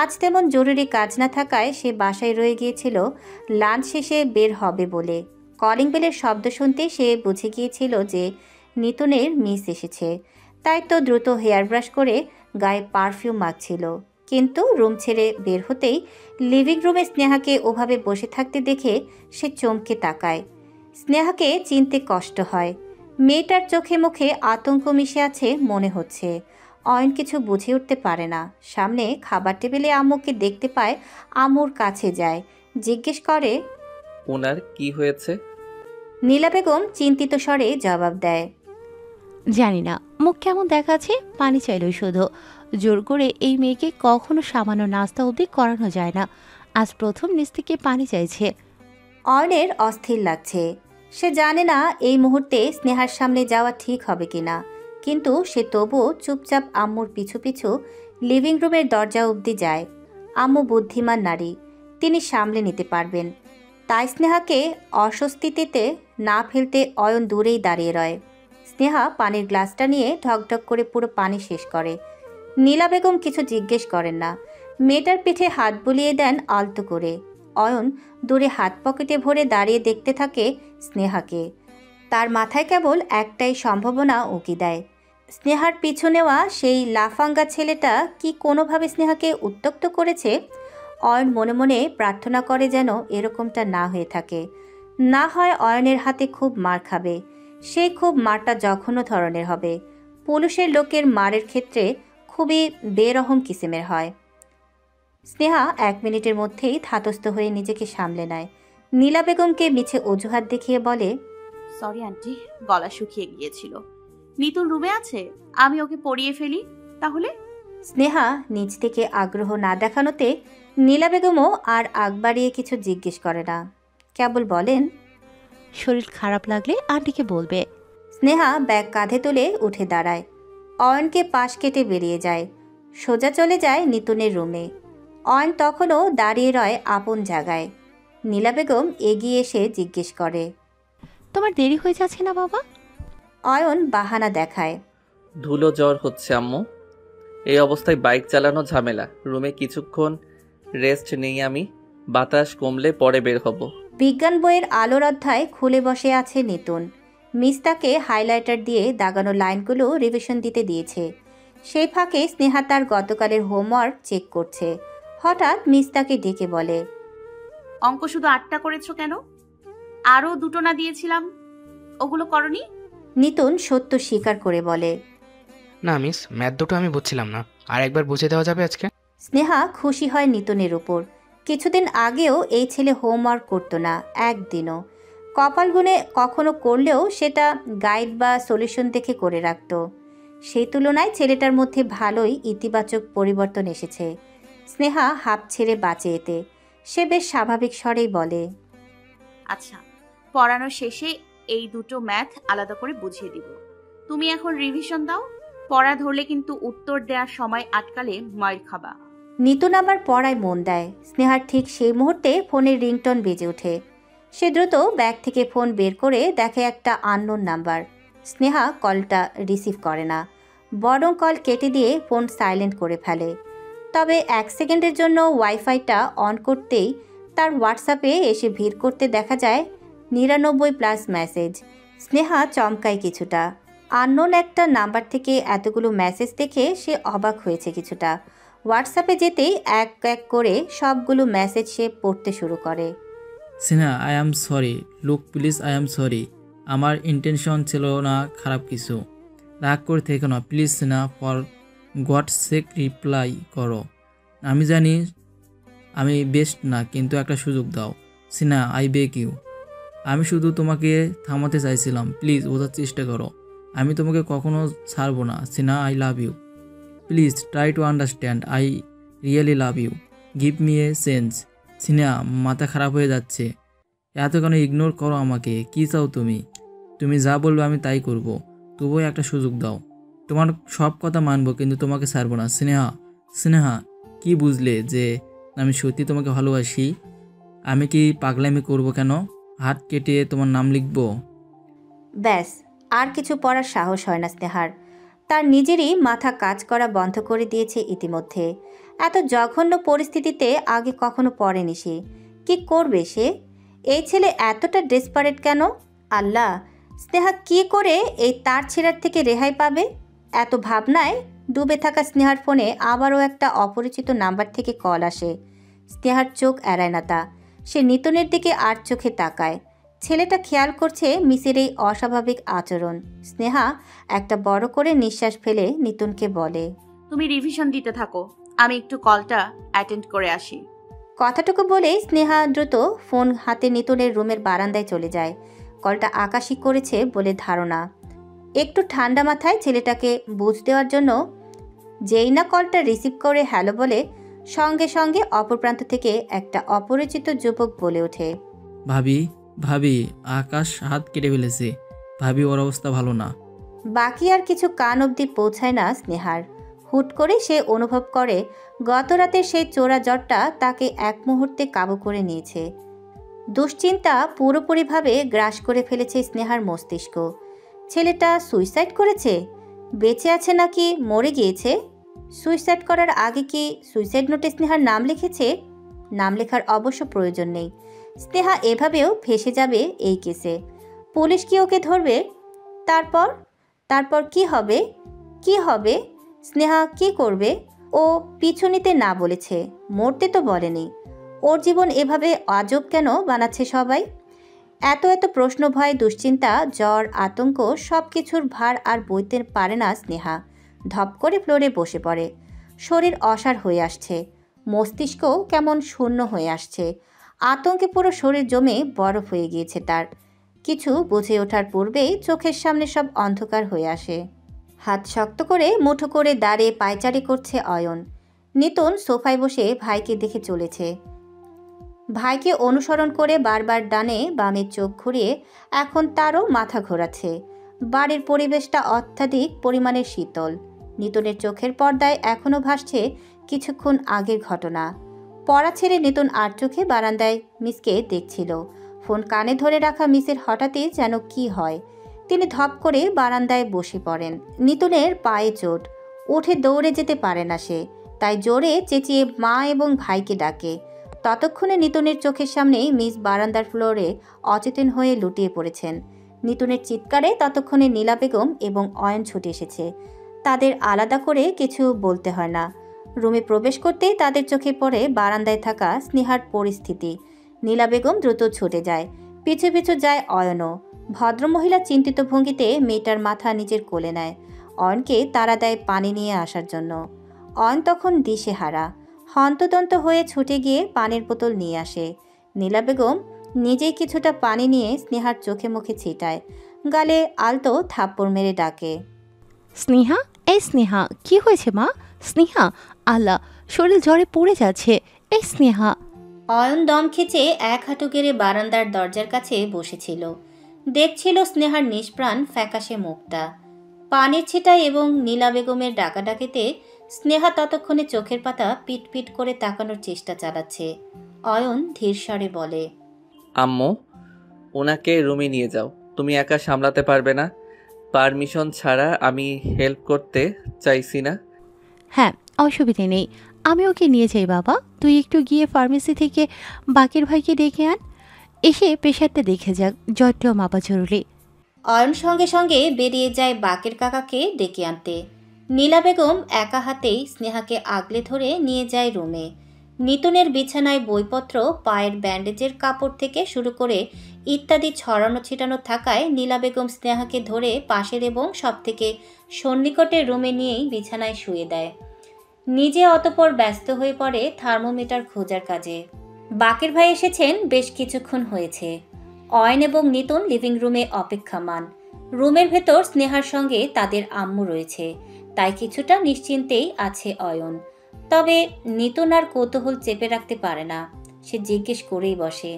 আজ তেমন জরুরি কাজ না থাকায় সে বাসায় রয়ে গিয়েছিল লাঞ্চ শেষে বের হবে বলে। কলিং বেলের শব্দ শুনতে সে বুঝে গিয়েছিল যে নিতুনের মিস এসেছে, তাই তো দ্রুত হেয়ার ব্রাশ করে গায়ে পারফিউম মাখছিল। কিন্তু রুম ছেড়ে বের হতেই লিভিং রুমে স্নেহাকে ওভাবে বসে থাকতে দেখে সে চমকে তাকায়। স্নেহাকে চিনতে কষ্ট হয়। মেয়েটার চোখে মুখে আতঙ্ক মিশে আছে মনে হচ্ছে। অয়ন কিছু বুঝে উঠতে পারে না। সামনে খাবার টেবিলে আম্মুকে দেখতে পায়, আম্মুর কাছে যায়, জিজ্ঞেস করে, ওনার কি হয়েছে? নীলা বেগম চিন্তিত স্বরে জবাব দেয়, জানি না, মুখ কেমন দেখাচ্ছে, পানি চাইল শুধু। জোর করে এই মেয়েকে কখনো সামান্য নাস্তা অবধি করানো যায় না, আজ প্রথম নিচ থেকে পানি চাইছে। অয়নের অস্থির লাগছে। সে জানে না এই মুহূর্তে স্নেহার সামনে যাওয়া ঠিক হবে কিনা, কিন্তু সে তবুও চুপচাপ আম্মুর পিছু পিছু লিভিং রুমের দরজা অবধি যায়। আম্মু বুদ্ধিমান নারী, তিনি সামলে নিতে পারবেন। তাই স্নেহাকে অস্বস্তিতে না ফেলতে অয়ন দূরেই দাঁড়িয়ে রয়। স্নেহা পানির গ্লাসটা নিয়ে ঢকঢক করে পুরো পানি শেষ করে। নীলা বেগম কিছু জিজ্ঞেস করেন না, মেয়েটার পিঠে হাত বুলিয়ে দেন আলতো করে। অয়ন দূরে হাত পকেটে ভরে দাঁড়িয়ে দেখতে থাকে স্নেহাকে। তার মাথায় কেবল একটাই সম্ভাবনা উকি দেয়, স্নেহার পিছু নেওয়া সেই লাফাঙ্গা ছেলেটা কি কোনোভাবে স্নেহাকে উত্ত্যক্ত করেছে। অয়ন মনে মনে প্রার্থনা করে যেন এরকমটা না হয়ে থাকে। না হয় অয়নের হাতে খুব মার খাবে। সে খুব মারটা জঘন্য ধরনের হবে। পুলিশের লোকের মারের ক্ষেত্রে খুবই বেরহম কিসিমের হয়। স্নেহা 1 মিনিটের মধ্যেই ধাতস্থ হয়ে নিজেকে সামলে নেয়। নীলা বেগমকে মিছে অজুহাত দেখিয়ে বলে, সরি আন্টি, গলা শুকিয়ে গিয়েছিল। নিতুন রুমে আছে, আমি ওকে পড়িয়ে ফেলি তাহলে? স্নেহা নিজ থেকে আগ্রহ না দেখানোতে নীলা বেগমও আর আগ বাড়িয়ে কিছু জিজ্ঞেস করে না, কেবল বলেন, শরীর খারাপ লাগলে আন্টিকে বলবে। স্নেহা ব্যাগ কাঁধে তুলে উঠে দাঁড়ায়। অয়নকে পাশ কেটে বেরিয়ে যায়, সোজা চলে যায় নিতুনের রুমে। অয়ন তখনও দাঁড়িয়ে রয় আপন জায়গায়। নীলা বেগম এগিয়ে এসে জিজ্ঞেস করে, তোমার দেরি হয়ে যাচ্ছে না বাবা? অয়ন বাহানা দেখায়, ধুলো জ্বর হচ্ছে আম্মু, এই অবস্থায় বাইক চালানো ঝামেলা। রুমে কিছুক্ষণ রেস্ট নেই আমি, বাতাস কমলে পরে বের হব। বিজ্ঞান বইয়ের আলোর অধ্যায় খুলে বসে আছে নিতুন। মিস তাকে হাইলাইটার দিয়ে দাগানো লাইনগুলো রিভিশন দিতে দিয়েছে। সেই ফাঁকে স্নেহা তার গতকালের হোমওয়ার্ক চেক করছে। হঠাৎ মিস তাকে ডেকে বলে, অঙ্ক শুধু 8টা করেছো কেন? আরো 2টো না দিয়েছিলাম, ওগুলো করনি? নিতুন সত্য স্বীকার করে বলে, না মিস, ম্যাথ দুটো আমি বুঝছিলাম না, আর একবার বুঝে দেওয়া যাবে আজকে? স্নেহা খুশি হয় নিতুনের উপর। কিছুদিন আগেও এই ছেলে হোমওয়ার্ক করতো না একদিনও। কপাল গুনে কখনো করলেও সেটা গাইড বা সলিউশন দেখে করে রাখত। সেই তুলনায় ছেলেটার মধ্যে ভালোই ইতিবাচক পরিবর্তন এসেছে। স্নেহা হাঁপ ছেড়ে বাঁচে এতে। সে বেশ স্বাভাবিক স্বরেই বলে, আচ্ছা, পড়ানোর শেষে এই 2টো ম্যাথ আলাদা করে বুঝিয়ে দিব। তুমি এখন রিভিশন দাও। পড়া ধরলে কিন্তু উত্তর দেওয়ার সময় আটকালে মার খাবা। নিতুন আবার পড়ায় মন দেয়। স্নেহার ঠিক সেই মুহূর্তে ফোনের রিংটোন বেজে ওঠে। সে দ্রুত ব্যাগ থেকে ফোন বের করে দেখে একটা আননোন নাম্বার। স্নেহা কলটা রিসিভ করে না, বরং কল কেটে দিয়ে ফোন সাইলেন্ট করে ফেলে। তবে 1 সেকেন্ডের জন্য ওয়াইফাইটা অন করতেই তার হোয়াটসঅ্যাপে এসে ভিড় করতে দেখা যায় 99+ মেসেজ। স্নেহা চমকায় কিছুটা। আননোন একটা নাম্বার থেকে এতগুলো মেসেজ দেখে সে অবাক হয়েছে কিছুটা। হোয়াটসঅ্যাপে যেতেই এক এক করে সবগুলো মেসেজ সে পড়তে শুরু করে। Sneha, I am sorry. Look please, I am sorry. আমার ইন্টেনশন ছিল না খারাপ কিছু। রাগ করে থেকো না please Sneha, for God sake reply করো। আমি জানি আমি বেস্ট না, কিন্তু একটা সুযোগ দাও স্নেহা, আই বেগ ইউ। আমি শুধু তোমাকে থামাতে চাইছিলাম, প্লিজ বোঝার চেষ্টা করো। আমি তোমাকে কখনো ছাড়বো না Sneha, I love you. Please try to understand, I really love you. Give me a sense. Sneha, মাথা খারাপ হয়ে যাচ্ছে, এত কেন ইগনোর করো আমাকে? কী চাও তুমি? তুমি যা বলবে আমি তাই করব, তবুও একটা সুযোগ দাও। তোমার সব কথা মানবো, কিন্তু তোমাকে ছাড়বো না স্নেহা। স্নেহা, কি বুঝলে যে আমি সত্যি তোমাকে ভালোবাসি? আমি কি পাগলামি করব কেন? হাত কেটে তোমার নাম লিখবো? ব্যাস, আর কিছু পড়ার সাহস হয় না স্নেহার। তার নিজেরই মাথা কাজ করা বন্ধ করে দিয়েছে ইতিমধ্যে। এত জঘন্য পরিস্থিতিতে আগে কখনো পড়েনি সে। কি করবে সে? এই ছেলে এতটা ডেসপারেট কেন? আল্লাহ, স্নেহা কি করে এই তার ছেঁড়ার থেকে রেহাই পাবে? এত ভাবনায় ডুবে থাকা স্নেহার ফোনে আবারও একটা অপরিচিত নাম্বার থেকে কল আসে। স্নেহার চোখ এড়ায় না তা। সে নিতুনের দিকে আর চোখে তাকায়। ছেলেটা খেয়াল করছে মিসের এই অস্বাভাবিক আচরণ। স্নেহা একটা বড় করে নিঃশ্বাস ফেলে নিতুনকে বলে, তুমি রিভিশন দিতে থাকো, আমি একটু কলটা অ্যাটেন্ড করে আসি। কথাটুকু বলেই স্নেহা দ্রুত ফোন হাতে নিতুনের রুমের বারান্দায় চলে যায়। কলটা আকাশই করেছে বলে ধারণা। একটু ঠান্ডা মাথায় ছেলেটাকে বুঝ দেওয়ার জন্য যেই না কলটা রিসিভ করে হ্যালো বলে, সঙ্গে সঙ্গে অপর প্রান্ত থেকে একটা অপরিচিত যুবক বলে ওঠে, ভাবি, ভাবি, আকাশ হাত কেটে ফেলেছে। ভাবি, ওর অবস্থা ভালো না। বাকি আর কিছু কান অবধি পৌঁছায় না স্নেহার। হুট করে সে অনুভব করে গত রাতের সেই চোরা জ্বরটা তাকে এক মুহূর্তে কাবু করে নিয়েছে। দুশ্চিন্তা পুরোপুরিভাবে গ্রাস করে ফেলেছে স্নেহার মস্তিষ্ক। ছেলেটা সুইসাইড করেছে? বেঁচে আছে নাকি মরে গিয়েছে? সুইসাইড করার আগে কি সুইসাইড নোটে স্নেহার নাম লিখেছে? নাম লেখার অবশ্য প্রয়োজন নেই। স্নেহা এভাবেও ফেঁসে যাবে এই কেসে। পুলিশ কি ওকে ধরবে? তারপর কি হবে? কি হবে? স্নেহা কি করবে? ও পিছু নিতে না বলেছে, মরতে তো বলেনি। ওর জীবন এভাবে আজব কেন বানাচ্ছে সবাই? এত প্রশ্ন, ভয়, দুশ্চিন্তা, জ্বর, আতঙ্ক সব কিছুর ভার আর বইতে পারে না স্নেহা। ধপ করে ফ্লোরে বসে পড়ে। শরীর অসাড় হয়ে আসছে, মস্তিষ্ক কেমন শূন্য হয়ে আসছে। আতঙ্কে পুরো শরীর জমে বরফ হয়ে গিয়েছে তার। কিছু বুঝে ওঠার পূর্বেই চোখের সামনে সব অন্ধকার হয়ে আসে। হাত শক্ত করে মুঠো করে দাঁড়িয়ে পায়চারি করছে অয়ন। নিতুন সোফায় বসে ভাইকে দেখে চলেছে। ভাইকে অনুসরণ করে বারবার ডানে বামে চোখ ঘুরিয়ে এখন তারও মাথা ঘোরাচ্ছে। বাড়ির পরিবেশটা অত্যাধিক পরিমাণে শীতল। নিতুনের চোখের পর্দায় এখনও ভাসছে কিছুক্ষণ আগের ঘটনা। পড়া ছেড়ে নিতুন আর চোখে বারান্দায় মিসকে দেখছিল। ফোন কানে ধরে রাখা মিসের হঠাৎই যেন কি হয়। তিনি ধপ করে বারান্দায় বসে পড়েন। নিতুনের পায়ে চোট, উঠে দৌড়ে যেতে পারে না সে, তাই জোরে চেঁচিয়ে মা এবং ভাইকে ডাকে। ততক্ষণে নিতুনের চোখের সামনেই মিস বারান্দার ফ্লোরে অচেতন হয়ে লুটিয়ে পড়েছেন। নিতুনের চিৎকারে ততক্ষণে নীলা বেগম এবং অয়ন ছুটে এসেছে। তাদের আলাদা করে কিছু বলতে হয় না। রুমে প্রবেশ করতেই তাদের চোখে পড়ে বারান্দায় থাকা স্নেহার পরিস্থিতি। নীলা বেগম দ্রুত ছুটে যায়, পিছু পিছু যায় অয়নও। ভদ্রমহিলা চিন্তিত ভঙ্গিতে মেয়েটার মাথা নিজের কোলে নেয়। অয়নকে তাড়া দেয় পানি নিয়ে আসার জন্য। অয়ন তখন দিশেহারা, হন্তদন্ত হয়ে ছুটে গিয়ে পানির বোতল নিয়ে আসে। নীলা বেগম নিজেই কিছুটা পানি নিয়ে স্নেহার চোখে মুখে ছিটায়, গালে আলতো থাপ্পড় মেরে ডাকে, স্নেহা, এই স্নেহা, কি হয়েছে মা? স্নেহা, আল্লাহ, শরীর জ্বরে পড়ে যাচ্ছে। এই স্নেহা। অয়ন দম খেচে এক হাঁটু গেড়ে বারান্দার দরজার কাছে বসেছিল। দেখছিল স্নেহার নিষ্প্রাণ ফ্যাকাশে মুখটা। পানির ছিটায় এবং নীলা বেগমের ডাকাডাকিতে স্নেহা ততক্ষণে চোখের পাতা পিট পিট করে তাকানোর চেষ্টা চালাচ্ছে। অয়ন ধীর স্বরে বলে, আম্মু, ওনাকে রুমে নিয়ে যাও। তুমি একা সামলাতে পারবে না। পারমিশন ছাড়া আমি হেল্প করতে চাইছি না। হ্যাঁ, অসুবিধে নেই, আমি ওকে নিয়ে যাই বাবা। তুই একটু গিয়ে ফার্মেসি থেকে বাকের ভাইকে ডেকে আন, এসে পেশারটা দেখে যাক, জ্বরটাও মাপা জরুরি। অয়ন সঙ্গে সঙ্গে বেরিয়ে যায় বাকের কাকাকে ডেকে আনতে। নীলা বেগম একা হাতেই স্নেহাকে আগলে ধরে নিয়ে যায় রুমে। নিতুনের বিছানায় বইপত্র, পায়ের ব্যান্ডেজের কাপড় থেকে শুরু করে ইত্যাদি ছড়ানো ছিটানো থাকায় নীলা বেগম স্নেহাকে ধরে পাশের এবং সবথেকে সন্নিকটের রুমে নিয়েই বিছানায় শুয়ে দেয়। নিজে অতঃপর ব্যস্ত হয়ে পড়ে থার্মোমিটার খোঁজার কাজে। বাকের ভাই এসেছেন বেশ কিছুক্ষণ হয়েছে। অয়ন এবং নিতুন লিভিং রুমে অপেক্ষামান। রুমের ভেতর স্নেহার সঙ্গে তাদের আম্মু রয়েছে, তাই কিছুটা নিশ্চিন্তেই আছে অয়ন। তবে নিতুন আর কৌতূহল চেপে রাখতে পারে না, সে জিজ্ঞেস করেই বসে,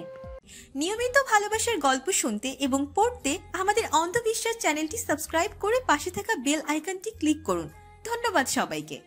নিয়মিত ভালোবাসার গল্প শুনতে এবং পড়তে আমাদের অন্ধবিশ্বাস চ্যানেলটি সাবস্ক্রাইব করে পাশে থাকা বেল আইকনটি ক্লিক করুন। ধন্যবাদ সবাইকে।